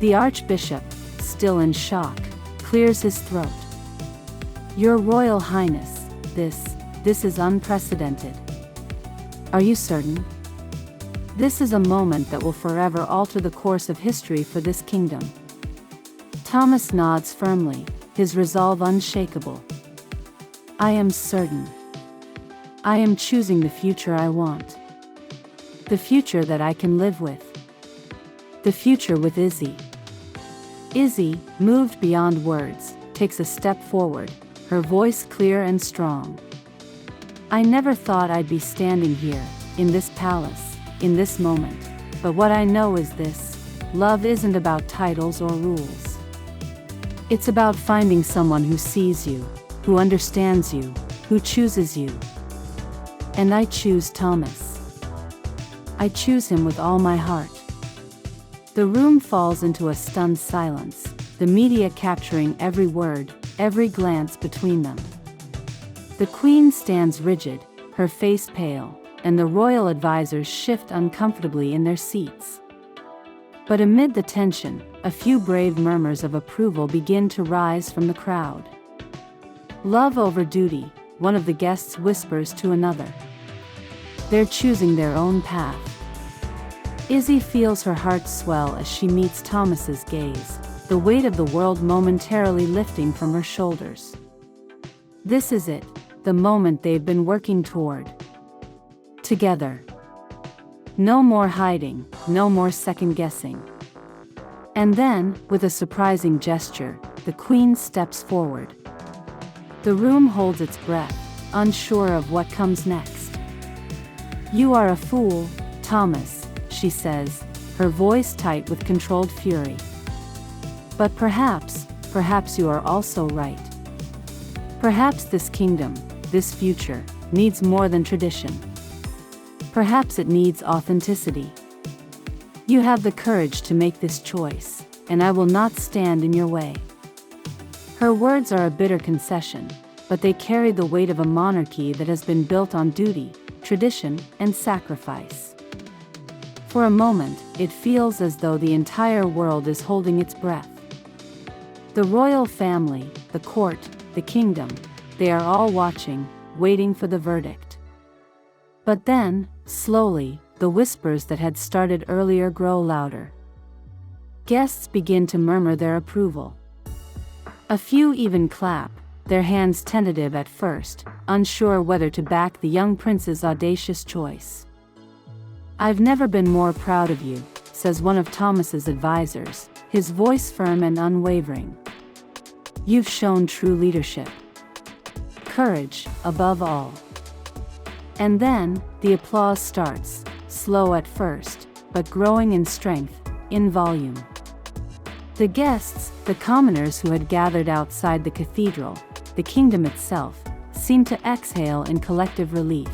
The Archbishop, still in shock, clears his throat. Your Royal Highness, this is unprecedented. Are you certain? This is a moment that will forever alter the course of history for this kingdom. Thomas nods firmly, his resolve unshakable. I am certain. I am choosing the future I want. The future that I can live with. The future with Izzy. Izzy, moved beyond words, takes a step forward, her voice clear and strong. I never thought I'd be standing here, in this palace, in this moment, but what I know is this: love isn't about titles or rules. It's about finding someone who sees you, who understands you, who chooses you. And I choose Thomas. I choose him with all my heart. The room falls into a stunned silence, the media capturing every word, every glance between them. The Queen stands rigid, her face pale, and the royal advisors shift uncomfortably in their seats. But amid the tension, a few brave murmurs of approval begin to rise from the crowd. Love over duty, one of the guests whispers to another. They're choosing their own path. Izzy feels her heart swell as she meets Thomas's gaze, the weight of the world momentarily lifting from her shoulders. This is it, the moment they've been working toward. Together. No more hiding, no more second-guessing. And then, with a surprising gesture, the Queen steps forward. The room holds its breath, unsure of what comes next. You are a fool, Thomas, she says, her voice tight with controlled fury. But perhaps you are also right. Perhaps this kingdom, this future, needs more than tradition. Perhaps it needs authenticity. You have the courage to make this choice, and I will not stand in your way. Her words are a bitter concession, but they carry the weight of a monarchy that has been built on duty, tradition, and sacrifice. For a moment, it feels as though the entire world is holding its breath. The royal family, the court, the kingdom, they are all watching, waiting for the verdict. But then, slowly, the whispers that had started earlier grow louder. Guests begin to murmur their approval. A few even clap, their hands tentative at first, unsure whether to back the young prince's audacious choice. I've never been more proud of you, says one of Thomas's advisors, his voice firm and unwavering. You've shown true leadership. Courage, above all. And then, the applause starts, slow at first, but growing in strength, in volume. The guests, the commoners who had gathered outside the cathedral, the kingdom itself, seemed to exhale in collective relief.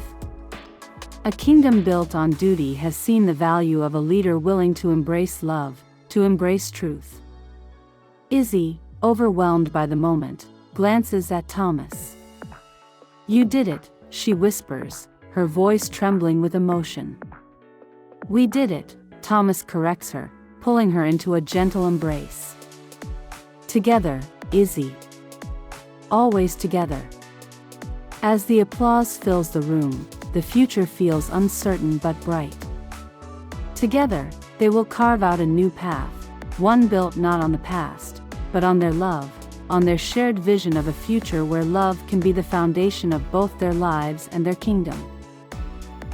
A kingdom built on duty has seen the value of a leader willing to embrace love, to embrace truth. Izzy, overwhelmed by the moment, glances at Thomas. "You did it," she whispers, her voice trembling with emotion. "We did it," Thomas corrects her, pulling her into a gentle embrace. "Together, Izzy. Always together." As the applause fills the room, the future feels uncertain but bright. Together, they will carve out a new path, one built not on the past, but on their love, on their shared vision of a future where love can be the foundation of both their lives and their kingdom.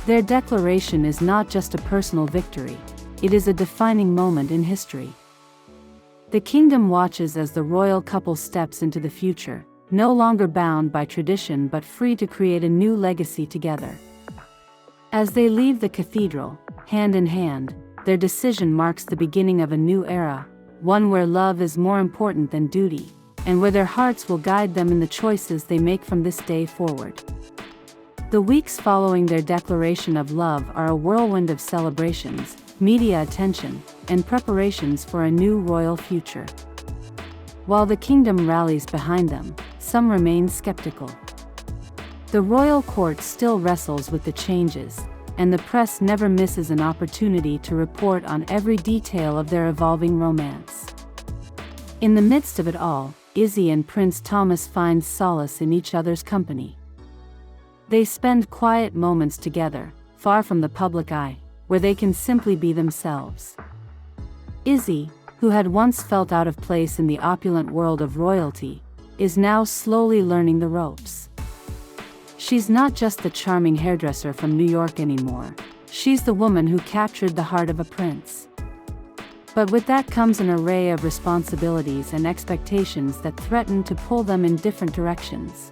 Their declaration is not just a personal victory, it is a defining moment in history. The kingdom watches as the royal couple steps into the future, no longer bound by tradition but free to create a new legacy together. As they leave the cathedral, hand in hand, their decision marks the beginning of a new era, one where love is more important than duty, and where their hearts will guide them in the choices they make from this day forward. The weeks following their declaration of love are a whirlwind of celebrations, media attention, and preparations for a new royal future. While the kingdom rallies behind them, some remain skeptical. The royal court still wrestles with the changes, and the press never misses an opportunity to report on every detail of their evolving romance. In the midst of it all, Izzy and Prince Thomas find solace in each other's company. They spend quiet moments together, far from the public eye, where they can simply be themselves. Izzy, who had once felt out of place in the opulent world of royalty, is now slowly learning the ropes. She's not just the charming hairdresser from New York anymore, she's the woman who captured the heart of a prince. But with that comes an array of responsibilities and expectations that threaten to pull them in different directions.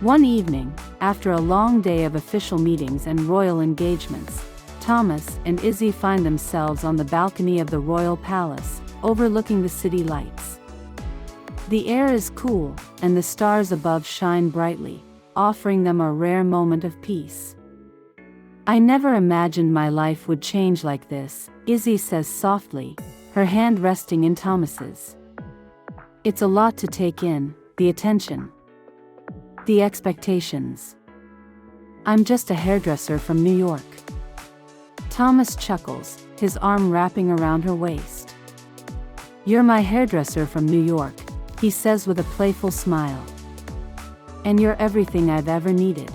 One evening, after a long day of official meetings and royal engagements, Thomas and Izzy find themselves on the balcony of the royal palace, overlooking the city lights. The air is cool, and the stars above shine brightly, offering them a rare moment of peace. "I never imagined my life would change like this," Izzy says softly, her hand resting in Thomas's. "It's a lot to take in, the attention, the expectations. I'm just a hairdresser from New York." Thomas chuckles, his arm wrapping around her waist. "You're my hairdresser from New York," he says with a playful smile. "And you're everything I've ever needed."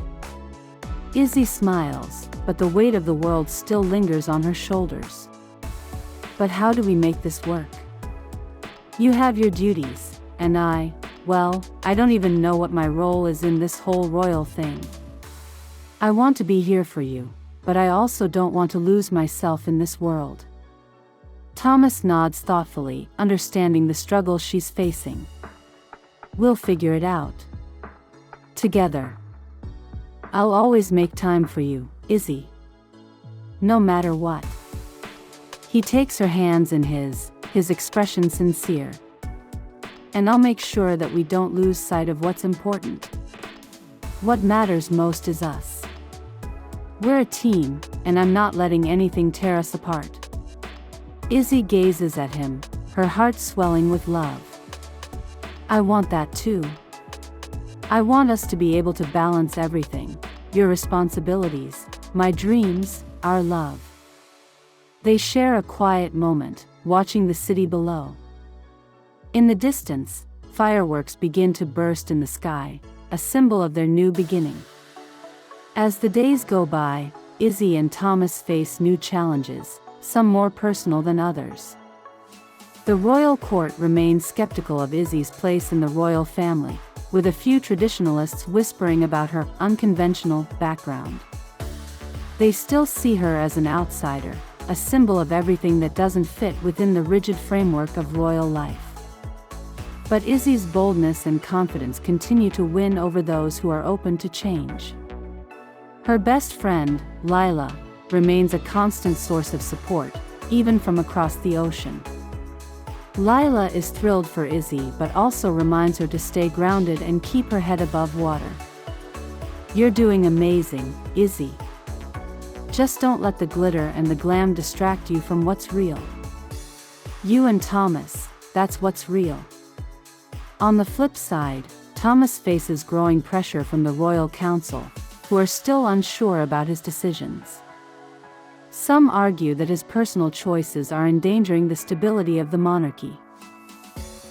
Izzy smiles, but the weight of the world still lingers on her shoulders. "But how do we make this work? You have your duties, and well, I don't even know what my role is in this whole royal thing. I want to be here for you, but I also don't want to lose myself in this world." Thomas nods thoughtfully, understanding the struggle she's facing. "We'll figure it out. Together. I'll always make time for you, Izzy. No matter what." He takes her hands in his expression sincere. "And I'll make sure that we don't lose sight of what's important. What matters most is us. We're a team, and I'm not letting anything tear us apart." Izzy gazes at him, her heart swelling with love. "I want that too. I want us to be able to balance everything, your responsibilities, my dreams, our love." They share a quiet moment, watching the city below. In the distance, fireworks begin to burst in the sky, a symbol of their new beginning. As the days go by, Izzy and Thomas face new challenges, some more personal than others. The royal court remains skeptical of Izzy's place in the royal family, with a few traditionalists whispering about her unconventional background. They still see her as an outsider, a symbol of everything that doesn't fit within the rigid framework of royal life. But Izzy's boldness and confidence continue to win over those who are open to change. Her best friend, Lila, remains a constant source of support, even from across the ocean. Lila is thrilled for Izzy but also reminds her to stay grounded and keep her head above water. "You're doing amazing, Izzy. Just don't let the glitter and the glam distract you from what's real. You and Thomas, that's what's real. On the flip side, Thomas faces growing pressure from the royal council, who are still unsure about his decisions. Some argue that his personal choices are endangering the stability of the monarchy.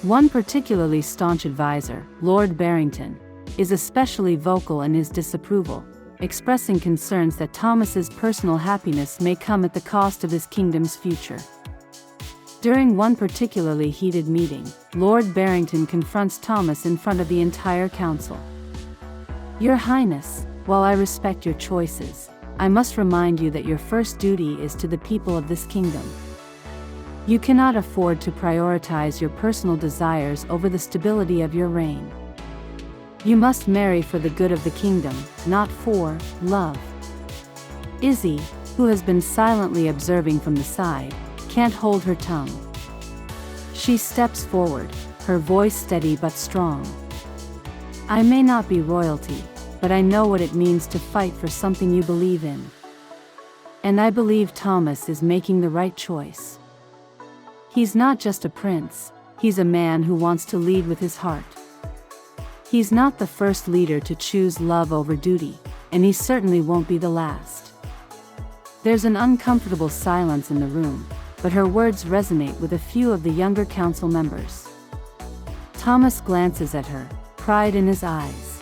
One particularly staunch advisor, Lord Barrington, is especially vocal in his disapproval, expressing concerns that Thomas's personal happiness may come at the cost of his kingdom's future. During one particularly heated meeting, Lord Barrington confronts Thomas in front of the entire council. "Your Highness, while I respect your choices, I must remind you that your first duty is to the people of this kingdom. You cannot afford to prioritize your personal desires over the stability of your reign. You must marry for the good of the kingdom, not for love." Izzy, who has been silently observing from the side, can't hold her tongue. She steps forward, her voice steady but strong. "I may not be royalty, but I know what it means to fight for something you believe in. And I believe Thomas is making the right choice. He's not just a prince, he's a man who wants to lead with his heart. He's not the first leader to choose love over duty, and he certainly won't be the last." There's an uncomfortable silence in the room, but her words resonate with a few of the younger council members. Thomas glances at her, pride in his eyes.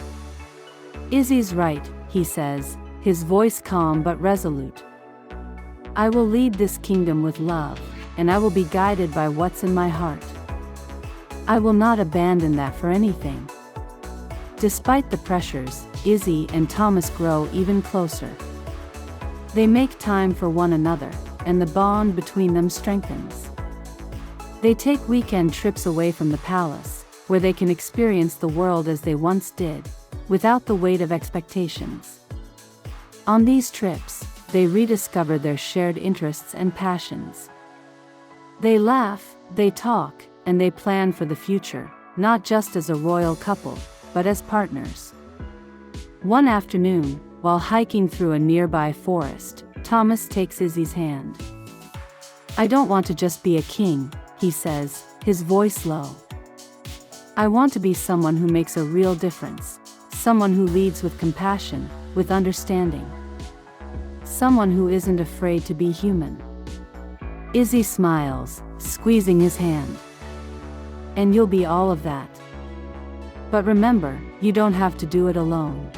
"Izzy's right," he says, his voice calm but resolute. "I will lead this kingdom with love, and I will be guided by what's in my heart. I will not abandon that for anything." Despite the pressures, Izzy and Thomas grow even closer. They make time for one another, and the bond between them strengthens. They take weekend trips away from the palace, where they can experience the world as they once did, without the weight of expectations. On these trips, they rediscover their shared interests and passions. They laugh, they talk, and they plan for the future, not just as a royal couple, but as partners. One afternoon, while hiking through a nearby forest, Thomas takes Izzy's hand. "I don't want to just be a king," he says, his voice low. "I want to be someone who makes a real difference, someone who leads with compassion, with understanding. Someone who isn't afraid to be human." Izzy smiles, squeezing his hand. "And you'll be all of that. But remember, you don't have to do it alone.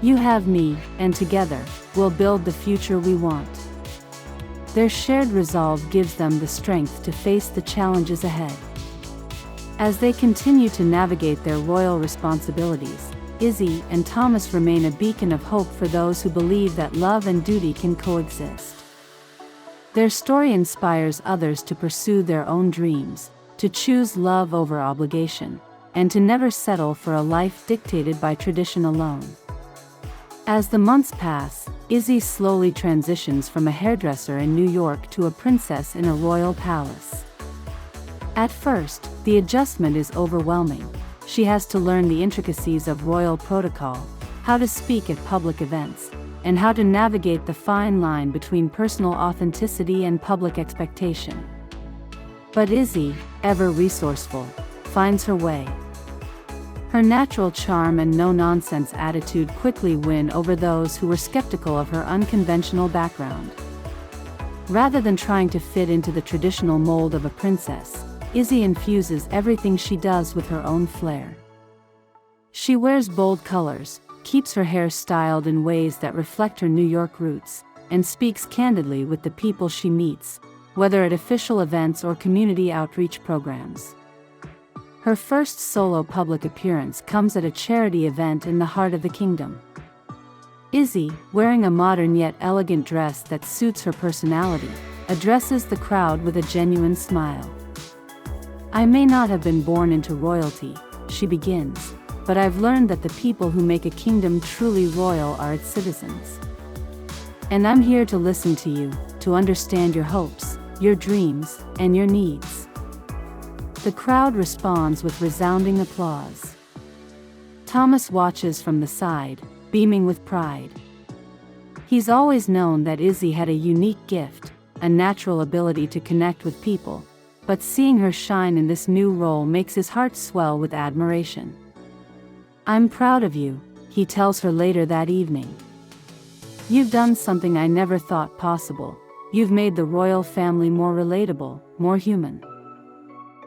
You have me, and together, we'll build the future we want." Their shared resolve gives them the strength to face the challenges ahead. As they continue to navigate their royal responsibilities, Izzy and Thomas remain a beacon of hope for those who believe that love and duty can coexist. Their story inspires others to pursue their own dreams, to choose love over obligation, and to never settle for a life dictated by tradition alone. As the months pass, Izzy slowly transitions from a hairdresser in New York to a princess in a royal palace. At first, the adjustment is overwhelming. She has to learn the intricacies of royal protocol, how to speak at public events, and how to navigate the fine line between personal authenticity and public expectation. But Izzy, ever resourceful, finds her way. Her natural charm and no-nonsense attitude quickly win over those who were skeptical of her unconventional background. Rather than trying to fit into the traditional mold of a princess, Izzy infuses everything she does with her own flair. She wears bold colors, keeps her hair styled in ways that reflect her New York roots, and speaks candidly with the people she meets, whether at official events or community outreach programs. Her first solo public appearance comes at a charity event in the heart of the kingdom. Izzy, wearing a modern yet elegant dress that suits her personality, addresses the crowd with a genuine smile. "I may not have been born into royalty," she begins, "but I've learned that the people who make a kingdom truly royal are its citizens. And I'm here to listen to you, to understand your hopes, your dreams, and your needs." The crowd responds with resounding applause. Thomas watches from the side, beaming with pride. He's always known that Izzy had a unique gift, a natural ability to connect with people, but seeing her shine in this new role makes his heart swell with admiration. "I'm proud of you," he tells her later that evening. "You've done something I never thought possible. You've made the royal family more relatable, more human."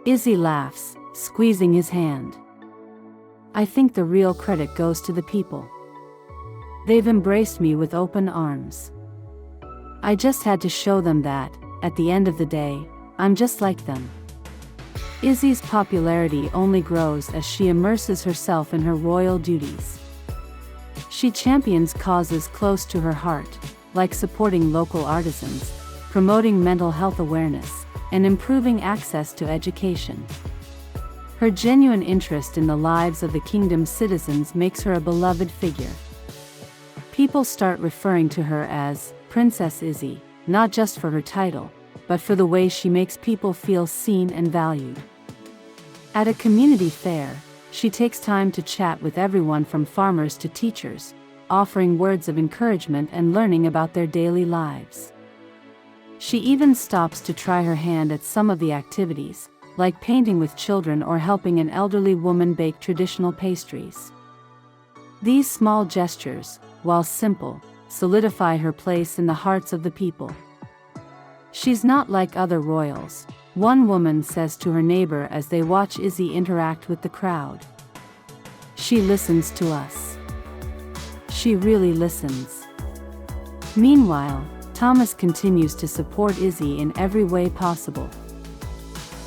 Izzy laughs, squeezing his hand. "I think the real credit goes to the people. They've embraced me with open arms. I just had to show them that, at the end of the day, I'm just like them." Izzy's popularity only grows as she immerses herself in her royal duties. She champions causes close to her heart, like supporting local artisans, promoting mental health awareness, and improving access to education. Her genuine interest in the lives of the kingdom's citizens makes her a beloved figure. People start referring to her as Princess Izzy, not just for her title, but for the way she makes people feel seen and valued. At a community fair, she takes time to chat with everyone from farmers to teachers, offering words of encouragement and learning about their daily lives. She even stops to try her hand at some of the activities, like painting with children or helping an elderly woman bake traditional pastries. These small gestures, while simple, solidify her place in the hearts of the people. "She's not like other royals," one woman says to her neighbor as they watch Izzy interact with the crowd. "She listens to us. She really listens." Meanwhile, Thomas continues to support Izzy in every way possible.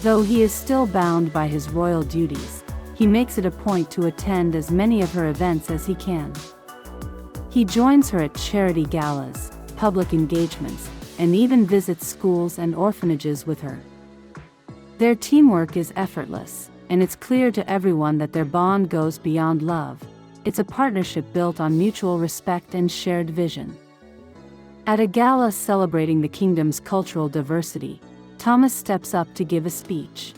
Though he is still bound by his royal duties, he makes it a point to attend as many of her events as he can. He joins her at charity galas, public engagements, and even visits schools and orphanages with her. Their teamwork is effortless, and it's clear to everyone that their bond goes beyond love. It's a partnership built on mutual respect and shared vision. At a gala celebrating the kingdom's cultural diversity, Thomas steps up to give a speech.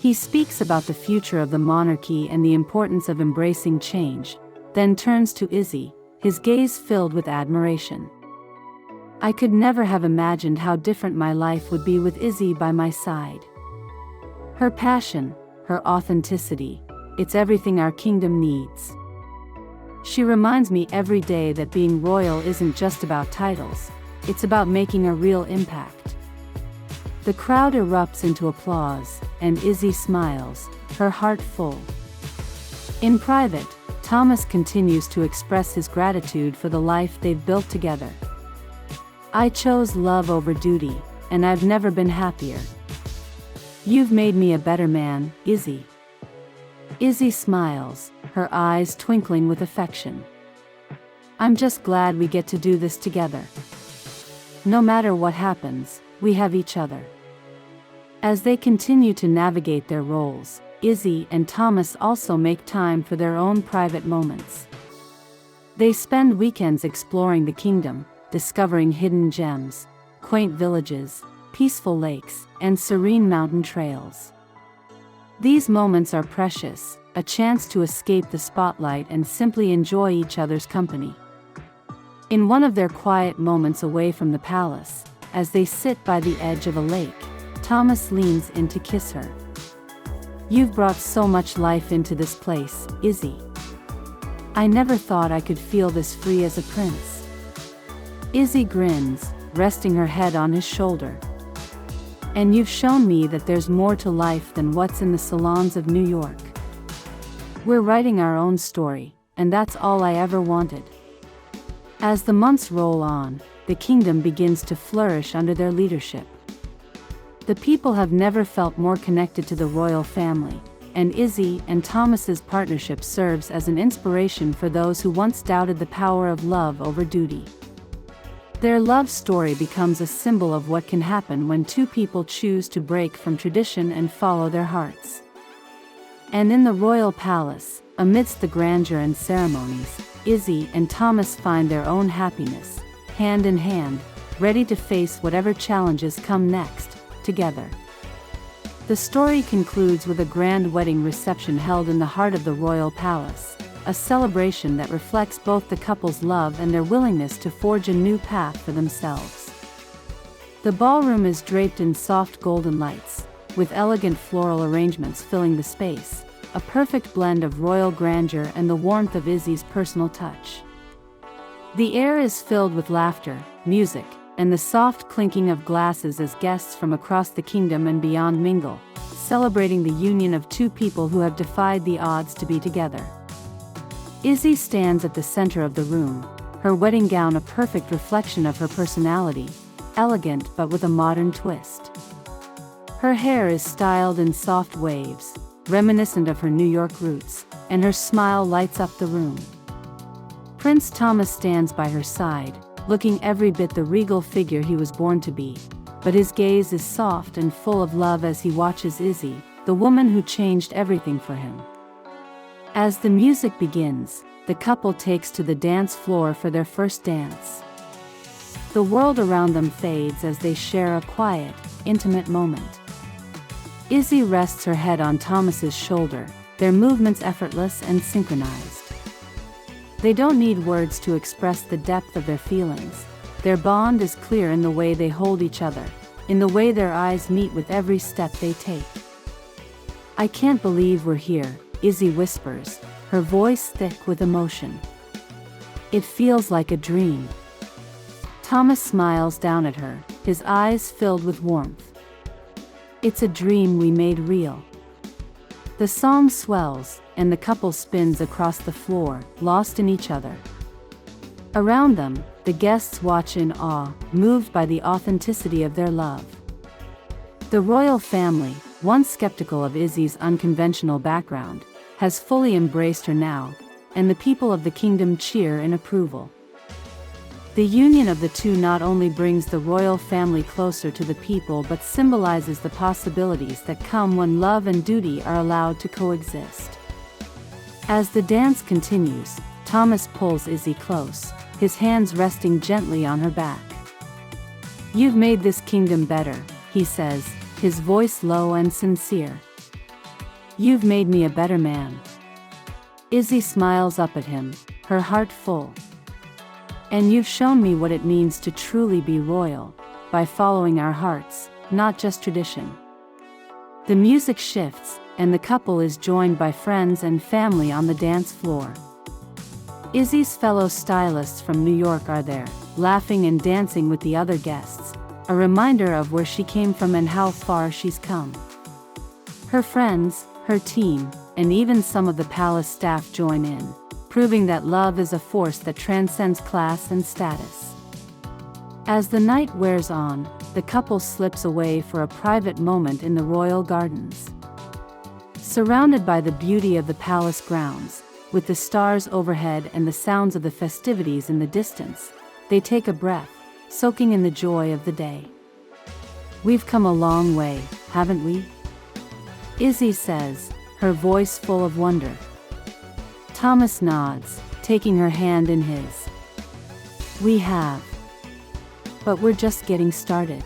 He speaks about the future of the monarchy and the importance of embracing change, then turns to Izzy, his gaze filled with admiration. "I could never have imagined how different my life would be with Izzy by my side. Her passion, her authenticity, it's everything our kingdom needs. She reminds me every day that being royal isn't just about titles, it's about making a real impact." The crowd erupts into applause, and Izzy smiles, her heart full. In private, Thomas continues to express his gratitude for the life they've built together. "I chose love over duty, and I've never been happier. You've made me a better man, Izzy." Izzy smiles, her eyes twinkling with affection. "I'm just glad we get to do this together. No matter what happens, we have each other." As they continue to navigate their roles, Izzy and Thomas also make time for their own private moments. They spend weekends exploring the kingdom, discovering hidden gems, quaint villages, peaceful lakes, and serene mountain trails. These moments are precious, a chance to escape the spotlight and simply enjoy each other's company. In one of their quiet moments away from the palace, as they sit by the edge of a lake, Thomas leans in to kiss her. "You've brought so much life into this place, Izzy. I never thought I could feel this free as a prince." Izzy grins, resting her head on his shoulder. "And you've shown me that there's more to life than what's in the salons of New York. We're writing our own story, and that's all I ever wanted." As the months roll on, the kingdom begins to flourish under their leadership. The people have never felt more connected to the royal family, and Izzy and Thomas's partnership serves as an inspiration for those who once doubted the power of love over duty. Their love story becomes a symbol of what can happen when two people choose to break from tradition and follow their hearts. And in the royal palace, amidst the grandeur and ceremonies, Izzy and Thomas find their own happiness, hand in hand, ready to face whatever challenges come next, together. The story concludes with a grand wedding reception held in the heart of the royal palace, a celebration that reflects both the couple's love and their willingness to forge a new path for themselves. The ballroom is draped in soft golden lights, with elegant floral arrangements filling the space, a perfect blend of royal grandeur and the warmth of Izzy's personal touch. The air is filled with laughter, music, and the soft clinking of glasses as guests from across the kingdom and beyond mingle, celebrating the union of two people who have defied the odds to be together. Izzy stands at the center of the room, her wedding gown a perfect reflection of her personality, elegant but with a modern twist. Her hair is styled in soft waves, reminiscent of her New York roots, and her smile lights up the room. Prince Thomas stands by her side, looking every bit the regal figure he was born to be, but his gaze is soft and full of love as he watches Izzy, the woman who changed everything for him. As the music begins, the couple takes to the dance floor for their first dance. The world around them fades as they share a quiet, intimate moment. Izzy rests her head on Thomas's shoulder, their movements effortless and synchronized. They don't need words to express the depth of their feelings. Their bond is clear in the way they hold each other, in the way their eyes meet with every step they take. "I can't believe we're here," Izzy whispers, her voice thick with emotion. "It feels like a dream." Thomas smiles down at her, his eyes filled with warmth. "It's a dream we made real." The song swells, and the couple spins across the floor, lost in each other. Around them, the guests watch in awe, moved by the authenticity of their love. The royal family, once skeptical of Izzy's unconventional background, has fully embraced her now, and the people of the kingdom cheer in approval. The union of the two not only brings the royal family closer to the people but symbolizes the possibilities that come when love and duty are allowed to coexist. As the dance continues, Thomas pulls Izzy close, his hands resting gently on her back. "You've made this kingdom better," he says, his voice low and sincere. "You've made me a better man." Izzy smiles up at him, her heart full. "And you've shown me what it means to truly be royal, by following our hearts, not just tradition." The music shifts, and the couple is joined by friends and family on the dance floor. Izzy's fellow stylists from New York are there, laughing and dancing with the other guests, a reminder of where she came from and how far she's come. Her friends, her team, and even some of the palace staff join in, proving that love is a force that transcends class and status. As the night wears on, the couple slips away for a private moment in the royal gardens. Surrounded by the beauty of the palace grounds, with the stars overhead and the sounds of the festivities in the distance, they take a breath, soaking in the joy of the day. "We've come a long way, haven't we?" Izzy says, her voice full of wonder. Thomas nods, taking her hand in his. "We have. But we're just getting started."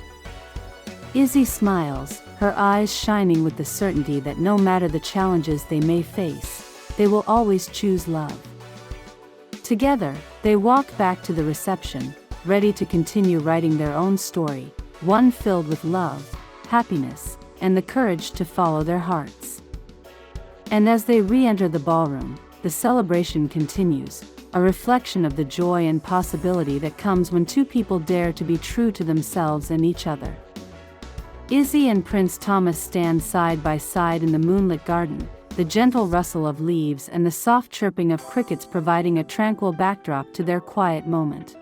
Izzy smiles, her eyes shining with the certainty that no matter the challenges they may face, they will always choose love. Together, they walk back to the reception, ready to continue writing their own story, one filled with love, happiness, and the courage to follow their hearts. And as they re-enter the ballroom, the celebration continues, a reflection of the joy and possibility that comes when two people dare to be true to themselves and each other. Izzy and Prince Thomas stand side by side in the moonlit garden, the gentle rustle of leaves and the soft chirping of crickets providing a tranquil backdrop to their quiet moment.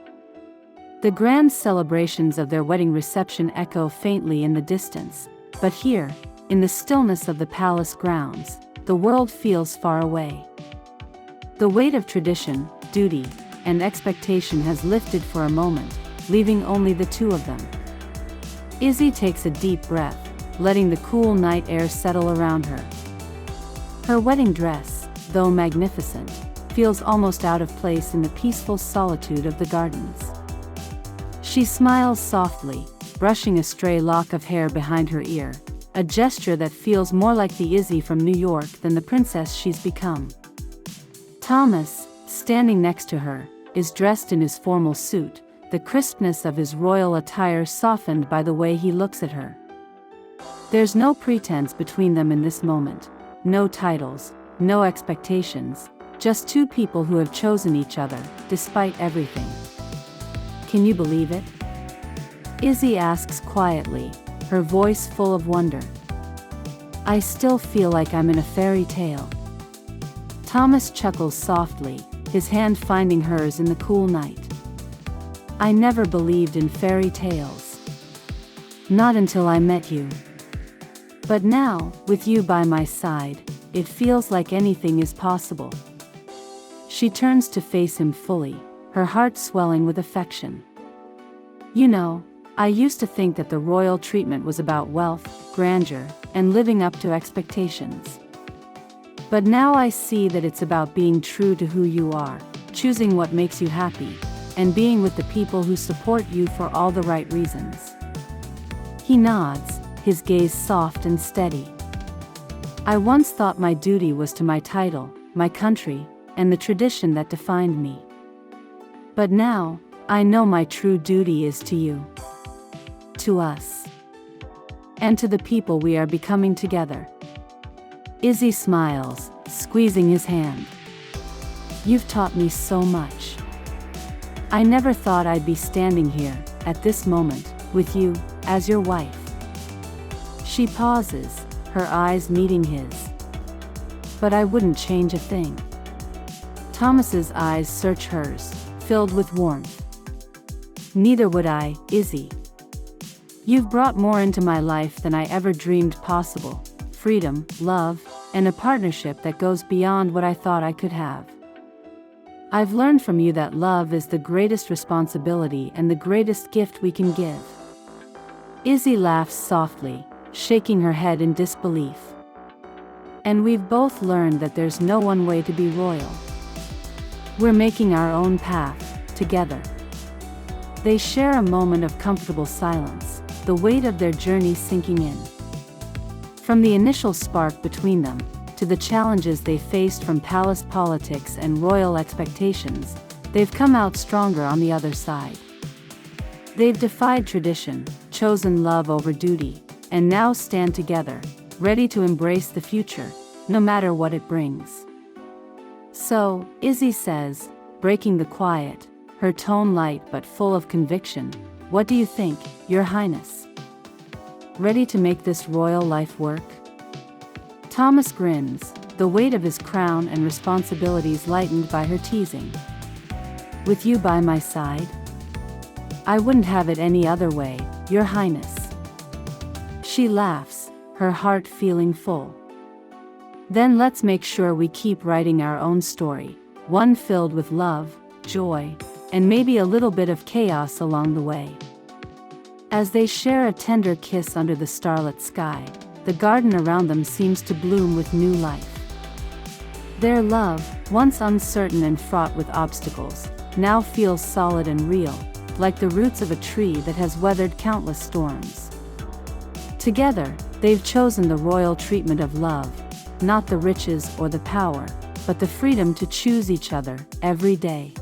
The grand celebrations of their wedding reception echo faintly in the distance, but here, in the stillness of the palace grounds, the world feels far away. The weight of tradition, duty, and expectation has lifted for a moment, leaving only the two of them. Izzy takes a deep breath, letting the cool night air settle around her. Her wedding dress, though magnificent, feels almost out of place in the peaceful solitude of the gardens. She smiles softly, brushing a stray lock of hair behind her ear, a gesture that feels more like the Izzy from New York than the princess she's become. Thomas, standing next to her, is dressed in his formal suit, the crispness of his royal attire softened by the way he looks at her. There's no pretense between them in this moment, no titles, no expectations, just two people who have chosen each other, despite everything. Can you believe it? Izzy asks quietly, her voice full of wonder. I still feel like I'm in a fairy tale. Thomas chuckles softly, his hand finding hers in the cool night. I never believed in fairy tales. Not until I met you. But now, with you by my side, it feels like anything is possible. She turns to face him fully, her heart swelling with affection. You know, I used to think that the royal treatment was about wealth, grandeur, and living up to expectations. But now I see that it's about being true to who you are, choosing what makes you happy, and being with the people who support you for all the right reasons. He nods, his gaze soft and steady. I once thought my duty was to my title, my country, and the tradition that defined me. But now, I know my true duty is to you. To us. And to the people we are becoming together. Izzy smiles, squeezing his hand. You've taught me so much. I never thought I'd be standing here, at this moment, with you, as your wife. She pauses, her eyes meeting his. But I wouldn't change a thing. Thomas's eyes search hers, filled with warmth. Neither would I, Izzy. You've brought more into my life than I ever dreamed possible. Freedom, love, and a partnership that goes beyond what I thought I could have. I've learned from you that love is the greatest responsibility and the greatest gift we can give. Izzy laughs softly, shaking her head in disbelief. And we've both learned that there's no one way to be royal. We're making our own path, together. They share a moment of comfortable silence, the weight of their journey sinking in. From the initial spark between them, to the challenges they faced from palace politics and royal expectations, they've come out stronger on the other side. They've defied tradition, chosen love over duty, and now stand together, ready to embrace the future, no matter what it brings. So, Izzy says, breaking the quiet, her tone light but full of conviction, what do you think, Your Highness? Ready to make this royal life work? Thomas grins, the weight of his crown and responsibilities lightened by her teasing. With you by my side? I wouldn't have it any other way, Your Highness. She laughs, her heart feeling full. Then let's make sure we keep writing our own story, one filled with love, joy, and maybe a little bit of chaos along the way. As they share a tender kiss under the starlit sky, the garden around them seems to bloom with new life. Their love, once uncertain and fraught with obstacles, now feels solid and real, like the roots of a tree that has weathered countless storms. Together, they've chosen the royal treatment of love, not the riches or the power, but the freedom to choose each other, every day.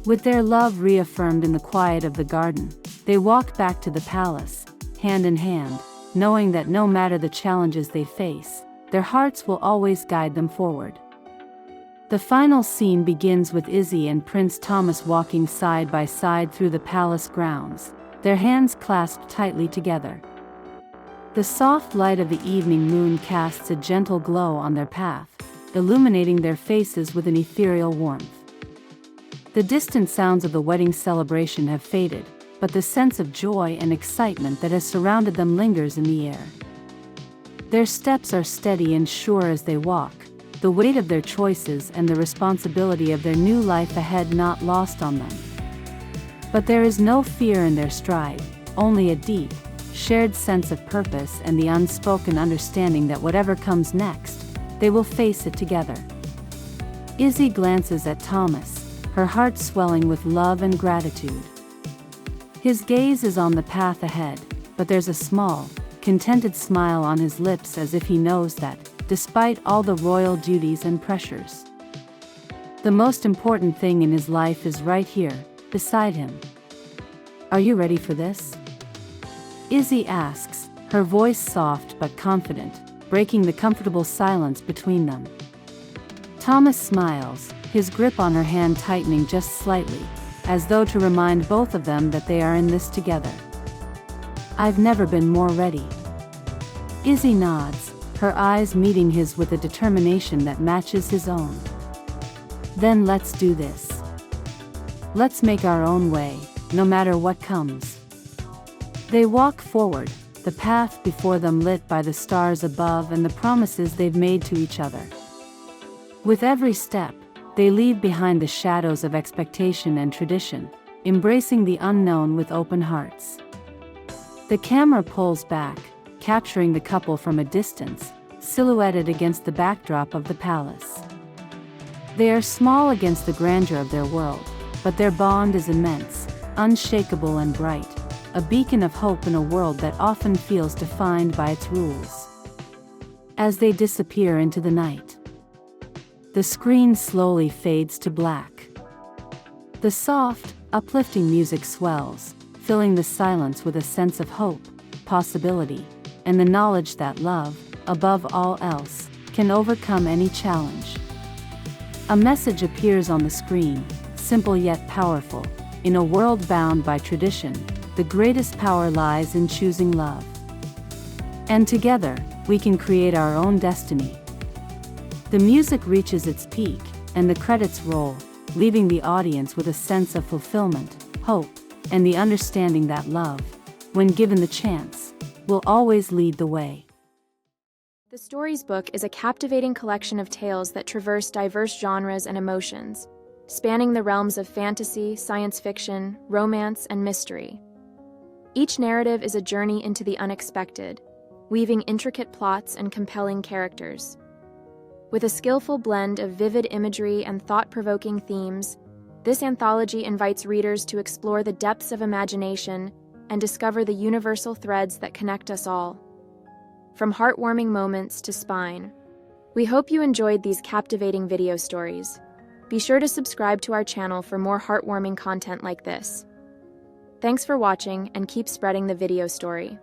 With their love reaffirmed in the quiet of the garden, they walk back to the palace, hand in hand, knowing that no matter the challenges they face, their hearts will always guide them forward. The final scene begins with Izzy and Prince Thomas walking side by side through the palace grounds, their hands clasped tightly together. The soft light of the evening moon casts a gentle glow on their path, illuminating their faces with an ethereal warmth. The distant sounds of the wedding celebration have faded, but the sense of joy and excitement that has surrounded them lingers in the air. Their steps are steady and sure as they walk, the weight of their choices and the responsibility of their new life ahead not lost on them. But there is no fear in their stride, only a deep, shared sense of purpose and the unspoken understanding that whatever comes next, they will face it together. Izzy glances at Thomas, her heart swelling with love and gratitude. His gaze is on the path ahead, but there's a small, contented smile on his lips as if he knows that, despite all the royal duties and pressures, The most important thing in his life is right here, beside him. Are you ready for this? Izzy asks, her voice soft but confident, breaking the comfortable silence between them. Thomas smiles, his grip on her hand tightening just slightly, as though to remind both of them that they are in this together. I've never been more ready. Izzy nods, her eyes meeting his with a determination that matches his own. Then let's do this. Let's make our own way, no matter what comes. They walk forward, the path before them lit by the stars above and the promises they've made to each other. With every step, they leave behind the shadows of expectation and tradition, embracing the unknown with open hearts. The camera pulls back, capturing the couple from a distance, silhouetted against the backdrop of the palace. They are small against the grandeur of their world, but their bond is immense, unshakable and bright, a beacon of hope in a world that often feels defined by its rules. As they disappear into the night, the screen slowly fades to black. The soft, uplifting music swells, filling the silence with a sense of hope, possibility, and the knowledge that love, above all else, can overcome any challenge. A message appears on the screen, simple yet powerful. In a world bound by tradition, the greatest power lies in choosing love. And together, we can create our own destiny. The music reaches its peak, and the credits roll, leaving the audience with a sense of fulfillment, hope, and the understanding that love, when given the chance, will always lead the way. The Stories book is a captivating collection of tales that traverse diverse genres and emotions, spanning the realms of fantasy, science fiction, romance, and mystery. Each narrative is a journey into the unexpected, weaving intricate plots and compelling characters. With a skillful blend of vivid imagery and thought-provoking themes, this anthology invites readers to explore the depths of imagination and discover the universal threads that connect us all. From heartwarming moments to spine. We hope you enjoyed these captivating video stories. Be sure to subscribe to our channel for more heartwarming content like this. Thanks for watching and keep spreading the video story.